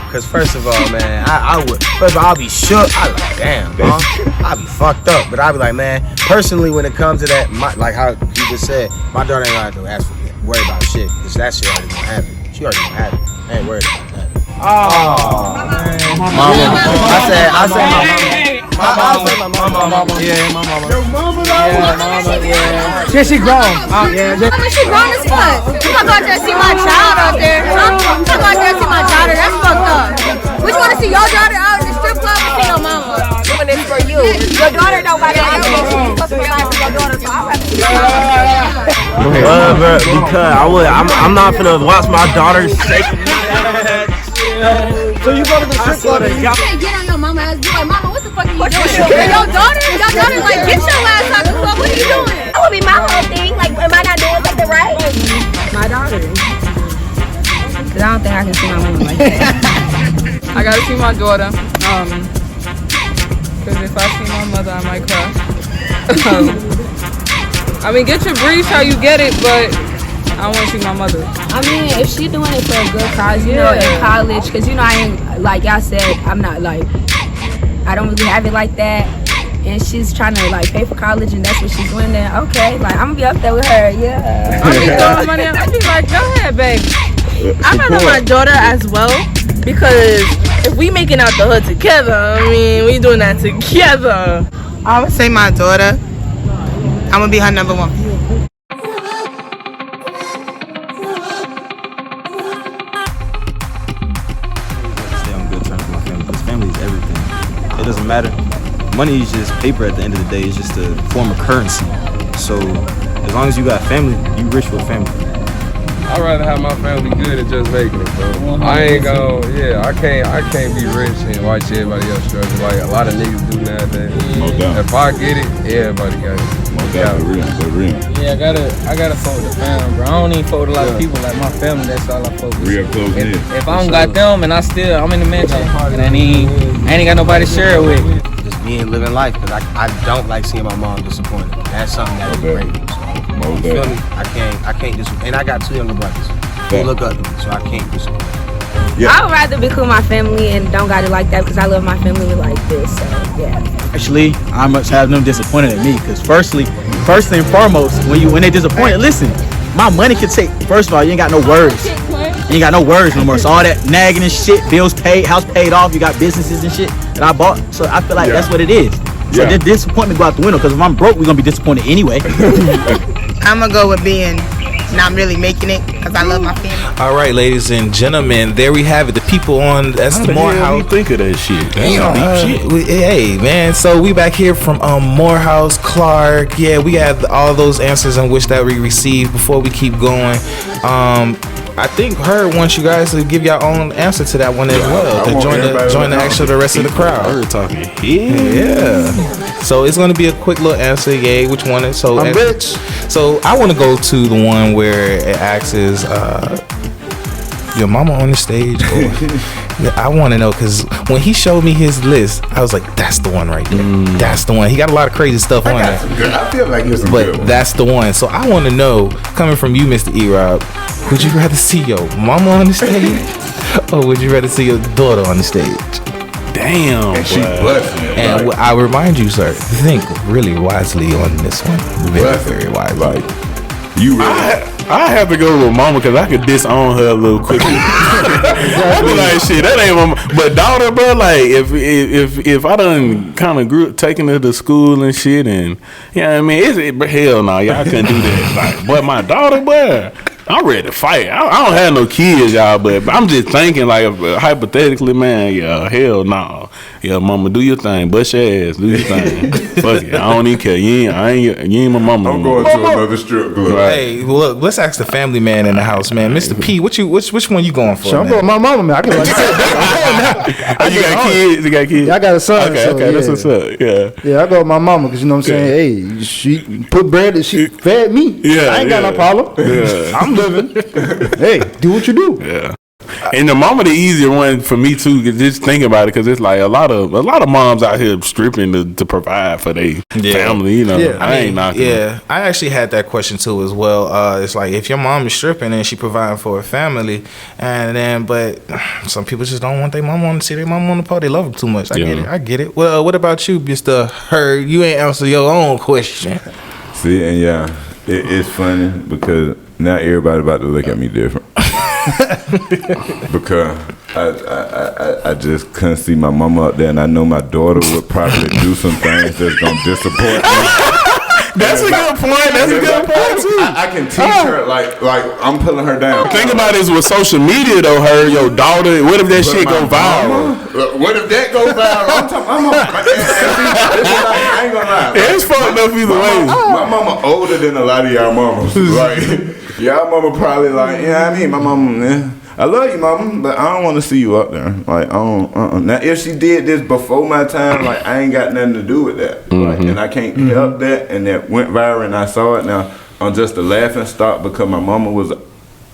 S7: Cause first of all, man, I would. First of all, I'll be shook. I like, damn, mom. I'll be fucked up. But I'll be like, man. Personally, when it comes to that, like how you just said, my daughter ain't gonna have to ask for me, worry about shit, cause that shit already gonna happen. She already gonna have it. I ain't worried about that.
S6: Oh,
S7: mama. I said my mama.
S6: Yeah, my mama.
S3: Your mama,
S6: Yeah, mama, yeah.
S3: She grown.
S8: I mean, she grown as fuck. I'm not going to see my child out there. I'm not going to see my daughter. That's fucked up. Would you want to see your daughter out in the strip club or see your mama? Doing this for you. Your daughter don't got to have you. Supposed to be nice with your daughter, so I'd rather see your daughter.
S7: Because I'm not finna watch my daughter shake.
S3: So you go to the strip club and
S8: You can't get on your mama ass. Be like, mama, what the fuck are you doing? Your daughter, like, get your ass out the club. What are you doing? That would be my whole thing. Like, am I not doing something right? My daughter. Cause I don't think I can see my mama like that.
S6: I gotta see my daughter. Cause if I see my mother, I might cry. I mean, get your breeze how you get it, but I want to see my mother.
S8: I mean, if she doing it for a good cause, you know, in college, because, you know, I ain't, like y'all said, I'm not, like, I don't really have it like that, and she's trying to, like, pay for college, and that's what she's doing, then, okay, like, I'm going to be up there with her, yeah.
S6: I'm be throwing money out. I be like, go ahead, babe.
S13: I rather my daughter as well, because if we making out the hood together, I mean, we doing that together. I would say my daughter. I'm going to be her number one.
S10: It doesn't matter. Money is just paper at the end of the day. It's just a form of currency. So as long as you got family, you rich with family.
S11: I'd rather have my family good than just making it, bro. I ain't gon' I can't be rich and watch everybody else struggle. Like a lot of niggas do nowadays. If I get it, everybody got it.
S2: Real.
S12: Yeah, I gotta fuck with the family, bro. I don't even fuck with a lot of people like my family. That's all I fuck with.
S2: Real close knit.
S12: If I don't got them and I'm in the mansion and I ain't got nobody to share it with.
S7: Just being living life, because I don't like seeing my mom disappointed. That's something that would break me. So, you feel me? I can't disappoint. And I got 2 younger brothers who look up to me, so I can't disappoint.
S8: Yeah. I would rather be with my family and don't got it like that, because I love my family like this, so yeah.
S14: Actually, I must have them disappointed in me, because first and foremost, when they disappointed, listen, my money can take, first of all, you ain't got no words. You ain't got no words no more. So all that nagging and shit, bills paid, house paid off, you got businesses and shit that I bought. So I feel like that's what it is. So the disappointment go out the window, because if I'm broke, we're gonna be disappointed anyway.
S13: I'm gonna go with being not really making it, because I love my family.
S5: All right, ladies and gentlemen, there we have it. The people on that's the Morehouse.
S4: Think of that shit.
S5: Hey man, so we back here from Morehouse, Clark. Yeah, we had all those answers in which that we received. Before we keep going, I think Her wants you guys to give your own answer to that one as well. To join the rest of the crowd.
S4: Her talking.
S5: Yeah. So it's gonna be a quick little answer. Yay, which one is so?
S14: I'm rich.
S5: So I want to go to the one where it asks is your mama on the stage. I want to know, because when he showed me his list, I was like, that's the one right there. That's the one. He got a lot of crazy stuff on there.
S2: I feel like it's
S5: But that's the one. So I want to know, coming from you, Mr. Erob, would you rather see your mama on the stage or would you rather see your daughter on the stage?
S4: Damn.
S2: And she busting.
S5: And I remind you, sir, think really wisely on this one. Very wisely.
S4: I have to go with mama, because I could disown her a little quickly. I be like, shit, that ain't mama. But daughter, bro, like if I done kind of grew up taking her to school and shit, and I mean, hell no, y'all couldn't do that. Like, but my daughter, boy,
S15: I'm ready to fight. I don't have no kids, y'all, but I'm just thinking like hypothetically, man. Yeah, hell no. Yeah, mama, do your thing. Bust your ass. Do your thing. Fuck it. I don't even care. You ain't my mama.
S2: I'm going to another strip club.
S5: Right. Hey, look, let's ask the family man in the house, man. Mr. P, which one you going for?
S3: So I'm going with my mama, man. I can like
S15: you got kids? You got kids?
S3: Yeah, I got a son.
S15: Okay,
S3: so,
S15: okay, that's what's up. Yeah.
S3: Yeah, I go with my mama because you know what I'm saying. Hey, she put bread and she fed me.
S15: Yeah,
S3: I ain't got no problem.
S15: Yeah.
S3: I'm living. Hey, do what you do.
S15: Yeah. And the mama the easier one for me too. Just think about it, because it's like a lot of moms out here stripping to provide for their family. You know, I ain't knocking.
S5: Yeah, I actually had that question too as well. It's like if your mom is stripping and she providing for her family, but some people just don't want their mom on to see their mom on the pole. They love them too much. I get it. Well, what about you, Mr. Heard? You ain't answer your own question.
S2: See, and it's funny because now everybody about to look at me different. Because I just couldn't see my mama up there, and I know my daughter would probably do some things that's gonna disappoint me.
S15: That's a good point. That's a good point too.
S2: I can teach her like I'm pulling her down.
S15: Think about this with social media though. Your daughter. What if that shit go viral?
S2: What if that go viral? I'm talking. I ain't gonna lie.
S15: It's fucked up either way.
S2: My mama older than a lot of y'all mamas. Like y'all mama probably like, I mean, my mama. I love you, mama, but I don't want to see you up there. Like, I don't. Now, if she did this before my time, like, I ain't got nothing to do with that. Like, and I can't help that. And that went viral, and I saw it. Now, I'm just a laughing stock because my mama was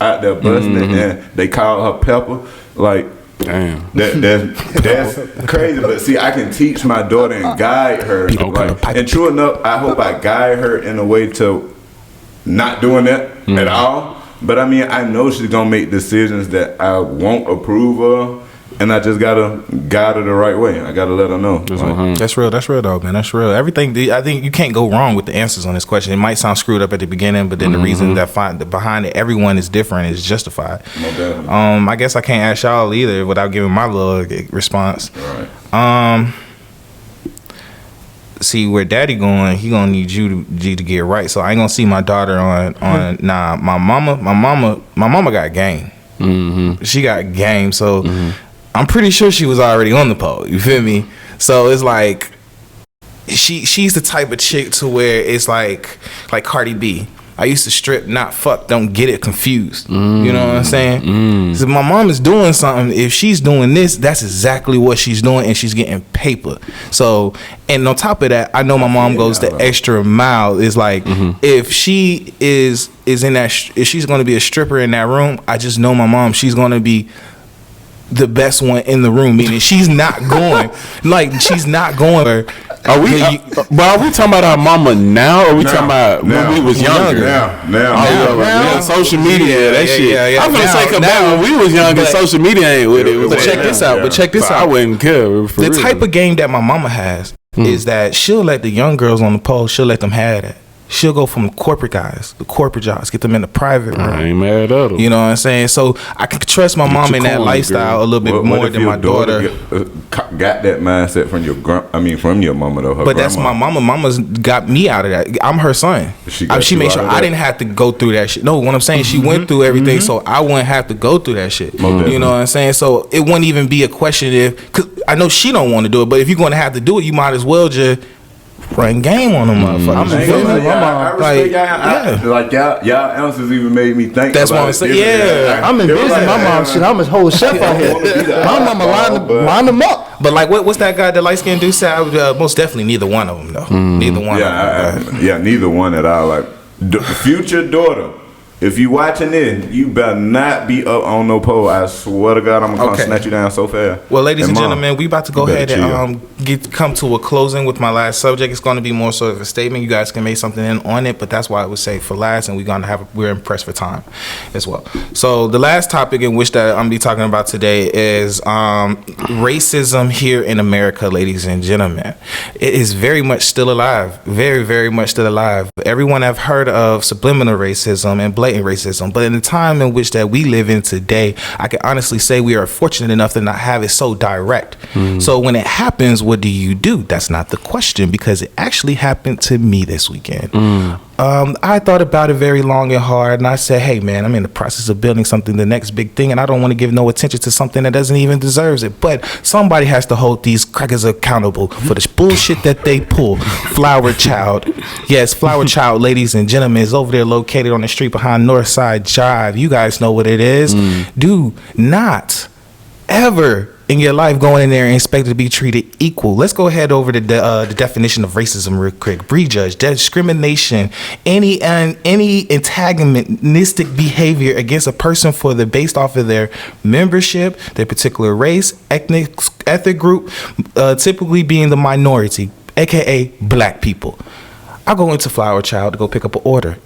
S2: out there busting it, and they called her Pepper. Like,
S15: damn,
S2: that's crazy. But see, I can teach my daughter and guide her. Like, and true enough, I hope I guide her in a way to not doing that at all. But I mean, I know she's gonna make decisions that I won't approve of, and I just gotta guide her the right way. I gotta let her know.
S5: That's real. That's real, though, man. That's real. Everything. I think you can't go wrong with the answers on this question. It might sound screwed up at the beginning, but then the reason behind it, everyone is different, is justified. I guess I can't ask y'all either without giving my little response.
S2: Right.
S5: See where daddy going, he gonna need you to get right. So I ain't gonna see my daughter on nah. My mama got game. She got game. So I'm pretty sure she was already on the pole. You feel me? So it's like she's the type of chick to where it's like Cardi B. I used to strip, not fuck. Don't get it confused. You know what I'm saying? So my mom is doing something. If she's doing this, that's exactly what she's doing, and she's getting paper. So, and on top of that, I know my mom goes the extra mile. It's like if she is in that, if she's going to be a stripper in that room, I just know my mom. She's going to be the best one in the room. Meaning she's not going she's not going.
S15: Are we talking about our mama now, or are we talking about when we was younger? Now. Social media, that shit.
S5: Yeah.
S15: I'm gonna say, back when we was younger, social media ain't with it.
S5: But check this out.
S15: I wouldn't care.
S5: The type of game that my mama has is that she'll let the young girls on the pole. She'll let them have that. She'll go from the corporate jobs, get them in the private room.
S15: I ain't mad at her.
S5: You know what I'm saying? So I can trust my mom in that lifestyle a little bit more than my daughter.
S2: Got that mindset from your mama though.
S5: But that's my mama. Mama's got me out of that. I'm her son. She made sure I didn't have to go through that shit. No, what I'm saying, she went through everything, so I wouldn't have to go through that shit. You know what I'm saying? So it wouldn't even be a question because I know she don't want to do it. But if you're going to have to do it, you might as well just run game on them motherfuckers.
S2: Y'all answers even made me think.
S5: That's what I'm saying. Yeah,
S3: I'm envisioning my mom shit. I'm a whole chef out here. My mama line them up.
S5: But like, what's that guy, the light skinned dude said? Most definitely neither one of them though. Neither one.
S2: Neither one at all. Like future daughter. If you watching this, you better not be up on no pole. I swear to God, I'm gonna snatch you down so fast.
S5: Well, ladies and gentlemen, we about to go ahead and come to a closing with my last subject. It's going to be more sort of a statement. You guys can make something in on it, but that's why I would say for last, and we're impressed for time as well. So the last topic in which that I'm gonna be talking about today is racism here in America, ladies and gentlemen. It is very much still alive, very, very much still alive. Everyone have heard of subliminal racism and blatant racism, but in the time in which that we live in today, I can honestly say we are fortunate enough to not have it so direct. So when it happens, what do you do? That's not the question, because it actually happened to me this weekend. I thought about it very long and hard, and I said, hey, man, I'm in the process of building something, the next big thing, and I don't want to give no attention to something that doesn't even deserve it. But somebody has to hold these crackers accountable for the bullshit that they pull. Flower Child. Yes, Flower Child, ladies and gentlemen, is over there located on the street behind Northside Drive. You guys know what it is. Do not ever in your life going in there and expect to be treated equal. Let's go ahead over to the definition of racism real quick. Prejudge, discrimination, any antagonistic behavior against a person based off of their membership, their particular race, ethnic group, typically being the minority, aka black people. I go into Flower Child to go pick up an order.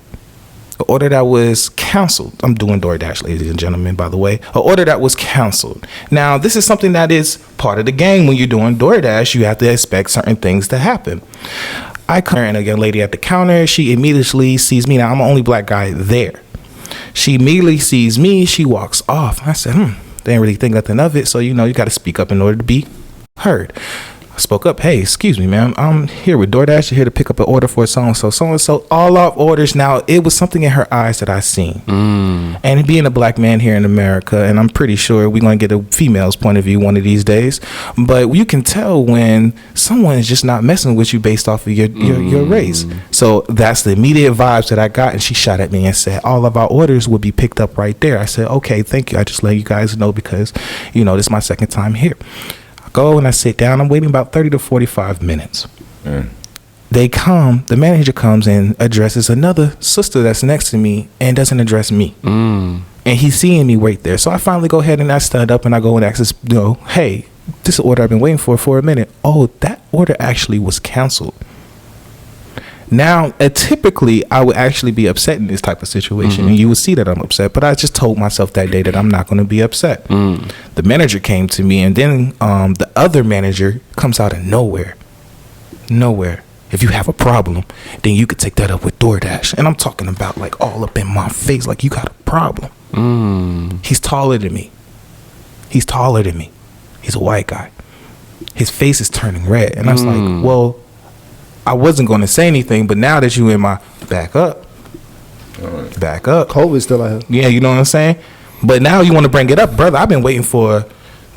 S5: An order that was canceled. I'm doing DoorDash, ladies and gentlemen, by the way. An order that was canceled. Now, this is something that is part of the game. When you're doing DoorDash, you have to expect certain things to happen. I come and a young lady at the counter. She immediately sees me. Now, I'm the only black guy there. She immediately sees me. She walks off. I said, they didn't really think nothing of it. So, you got to speak up in order to be heard. Spoke up, hey, excuse me, ma'am, I'm here with DoorDash, here to pick up an order for so-and-so, all off orders. Now, it was something in her eyes that I seen. And being a black man here in America, and I'm pretty sure we're going to get a female's point of view one of these days, but you can tell when someone is just not messing with you based off of your race. So that's the immediate vibes that I got, and she shot at me and said, all of our orders will be picked up right there. I said, okay, thank you. I just let you guys know because, this is my second time here. Go and I sit down. I'm waiting about 30 to 45 minutes. They come, the manager comes and addresses another sister that's next to me and doesn't address me. And he's seeing me wait there. So I finally go ahead and I stand up and I go and ask this, hey, this is an order I've been waiting for a minute. Oh, that order actually was canceled. Now, typically, I would actually be upset in this type of situation, and you would see that I'm upset. But I just told myself that day that I'm not going to be upset. The manager came to me, and then the other manager comes out of nowhere. If you have a problem, then you could take that up with DoorDash. And I'm talking about like all up in my face, like you got a problem. He's taller than me. He's a white guy. His face is turning red, and I was like, well, I wasn't going to say anything, but now that you in my back up.
S3: COVID's still out here.
S5: Yeah, you know what I'm saying? But now you want to bring it up, brother. I've been waiting for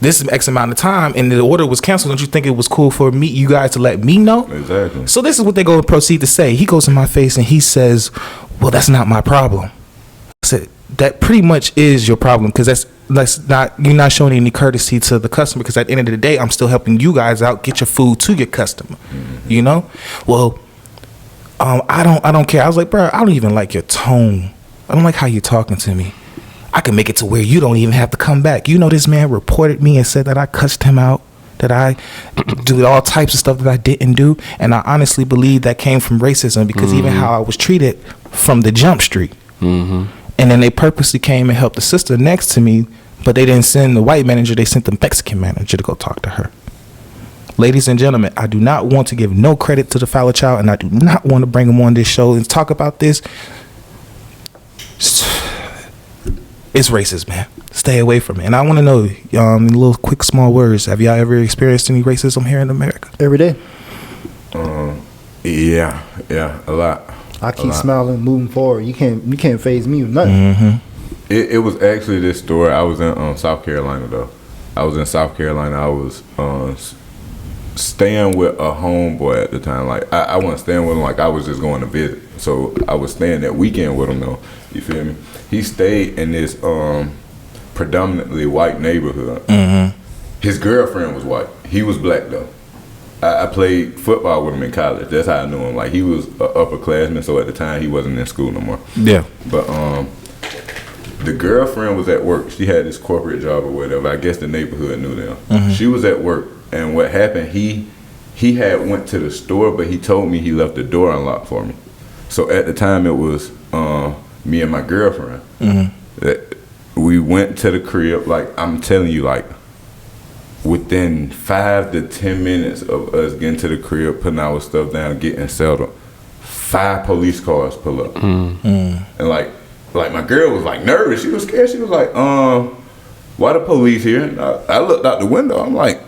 S5: this X amount of time, and the order was canceled. Don't you think it was cool for you guys to let me know?
S2: Exactly.
S5: So this is what they go and proceed to say. He goes in my face and he says, well, that's not my problem. I said, that pretty much is your problem, because that's not, you're not showing any courtesy to the customer, because at the end of the day, I'm still helping you guys out, get your food to your customer. Well, I don't care. I was like, bro, I don't even like your tone. I don't like how you're talking to me. I can make it to where you don't even have to come back. This man reported me and said that I cussed him out, that I do all types of stuff that I didn't do, and I honestly believe that came from racism, because even how I was treated from the jump street. And then they purposely came and helped the sister next to me, but they didn't send the white manager, they sent the Mexican manager to go talk to her. Ladies and gentlemen, I do not want to give no credit to the Flower Child, and I do not want to bring him on this show and talk about this. It's racist, man. Stay away from it. And I want to know, in little quick small words, have y'all ever experienced any racism here in America?
S3: Every day.
S2: Yeah, a lot.
S3: I keep smiling, moving forward. You can't phase me with nothing.
S2: It was actually this story. I was in South Carolina though. I was in South Carolina. I was staying with a homeboy at the time. Like I wasn't staying with him. Like I was just going to visit. So I was staying that weekend with him though. You feel me? He stayed in this predominantly white neighborhood. His girlfriend was white. He was black though. I played football with him in college. That's how I knew him. Like he was an upperclassman, so at the time he wasn't in school no more. Yeah. But the girlfriend was at work. She had this corporate job or whatever. I guess the neighborhood knew them. She was at work, and what happened? He had went to the store, but he told me he left the door unlocked for me. So at the time it was me and my girlfriend. That we went to the crib. Like I'm telling you, like. Within 5 to 10 minutes of us getting to the crib, putting our stuff down, getting settled, 5 police cars pull up. And like my girl was like nervous. She was scared. She was like, why the police here? And I looked out the window. I'm like,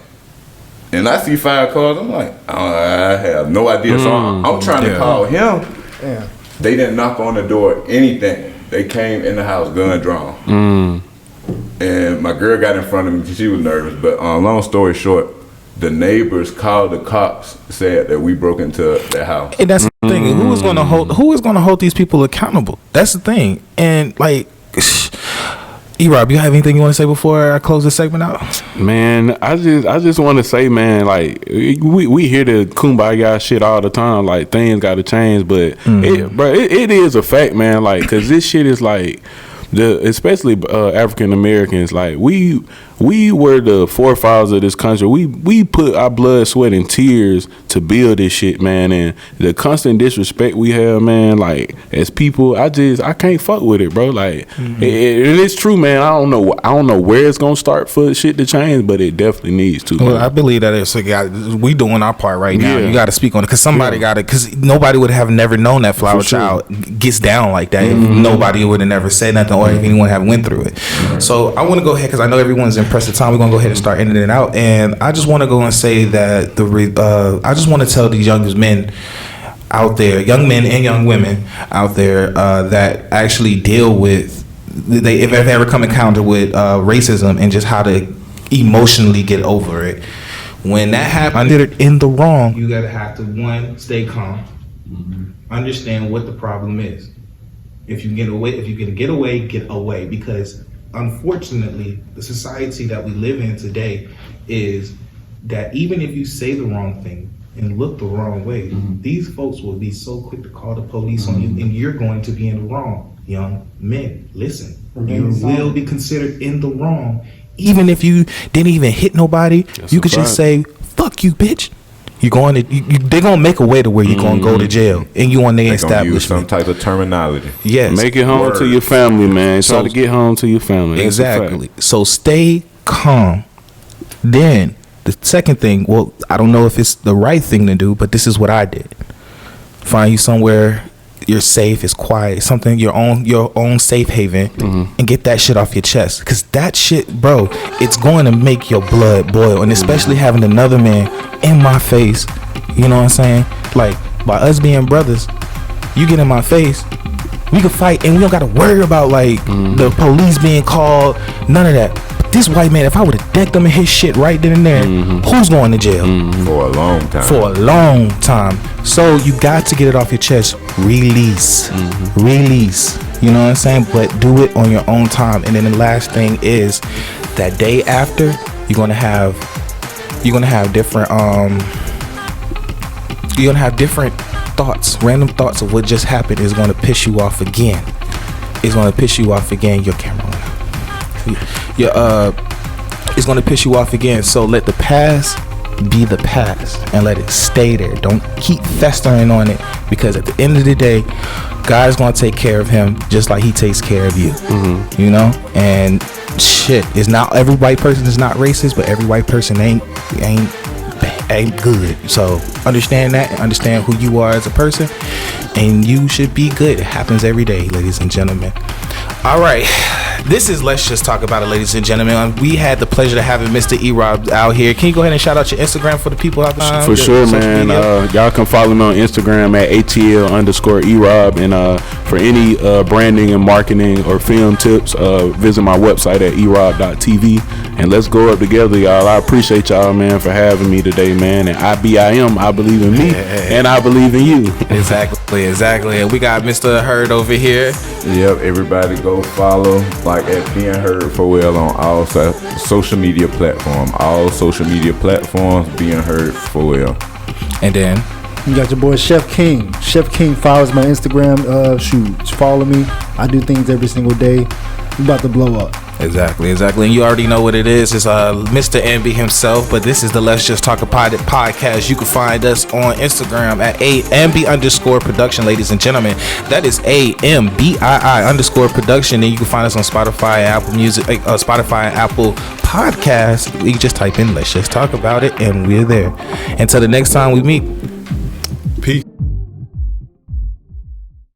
S2: and I see 5 cars. I'm like, I have no idea. So I'm trying to call him. They didn't knock on the door, anything. They came in the house, gun drawn. And my girl got in front of me because she was nervous. But long story short, the neighbors called the cops, said that we broke into their house.
S5: And that's the thing. Who is going to hold these people accountable? That's the thing. And like, E-Rob, you have anything you want to say before I close this segment out?
S15: Man, I just want to say, man, like we hear the kumbaya shit all the time, like things got to change, but it is a fact, man, like because this shit is like especially African Americans, like we were the forefathers of this country. We put our blood, sweat, and tears to build this shit, man. And the constant disrespect we have, man, like as people, I can't fuck with it, bro. Like, and it's true, man. I don't know where it's gonna start for shit to change, but it definitely needs to.
S5: Well, I believe that we doing our part right now. You got to speak on it because somebody got it. Because nobody would have never known that Flower Child gets down like that. If nobody would have never said nothing, or if anyone have went through it. So I want to go ahead because I know everyone's impressed the time. We're gonna go ahead and start ending it out, and I just want to go and say that I just want to tell these young men out there, young men and young women out there that actually deal with if they've ever come encounter with racism and just how to emotionally get over it. When that happens, you're in the wrong. You gotta have to stay calm, understand what the problem is. If you can get away, get away. Because unfortunately, the society that we live in today is that even if you say the wrong thing and look the wrong way, these folks will be so quick to call the police on you, and you're going to be in the wrong. Young men, listen, you will be considered in the wrong. Even if you didn't even hit nobody, you could just say, "Fuck you, bitch." They're gonna make a way to where you're gonna go to jail, and you on their establishment.
S2: Use some type of terminology.
S5: Yes,
S15: make it home to your family, man. Try to get home to your family.
S5: Exactly. So stay calm. Then the second thing, well, I don't know if it's the right thing to do, but this is what I did. Find you somewhere you're safe, it's quiet, something your own safe haven, and get that shit off your chest. Because that shit, bro, it's going to make your blood boil. And especially having another man in my face, you know what I'm saying? Like, by us being brothers, you get in my face, we can fight, and we don't got to worry about like the police being called, none of that. But this white man, if I would have decked him in his shit right then and there, who's going to jail?
S2: For a long time.
S5: For a long time. So you got to get it off your chest. Release. Release. You know what I'm saying? But do it on your own time. And then the last thing is that day after, you're gonna have different thoughts, random thoughts of what just happened is gonna piss you off again. It's gonna piss you off again. Your camera went out. It's gonna piss you off again. So let the past be the past and let it stay there. Don't keep festering on it, because at the end of the day, God is gonna take care of him just like he takes care of you. You know? And shit, it's not every white person is not racist, but every white person ain't good. So understand that and understand who you are as a person, and you should be good. It happens every day, ladies and gentlemen. All right, this is Let's Just Talk About It, ladies and gentlemen. We had the pleasure of having Mr. Erob out here. Can you go ahead and shout out your Instagram for the people out there?
S15: For sure, man. Y'all can follow me on Instagram at ATL_Erob. And for any branding and marketing or film tips, visit my website at Erob.tv. And let's go up together, y'all. I appreciate y'all, man, for having me today, man. And IBIM, I believe in me, and I believe in you.
S5: Exactly. And we got Mr. Hurd over here.
S2: Yep, everybody go follow like at Being Heard for Well on all social media platforms. All social media platforms, Being Heard for Well.
S5: And then
S3: you got your boy Chef King. Chef King follows my Instagram. Follow me. I do things every single day. I'm about to blow up.
S5: Exactly. And you already know what it is. It's Mr. MB himself, but this is the Let's Just Talk About It podcast. You can find us on Instagram at AMB_production, ladies and gentlemen. That is AMBII_production. And you can find us on Spotify, Apple Music, Spotify and Apple Podcasts. You can just type in Let's Just Talk About It, and we're there. Until the next time we meet,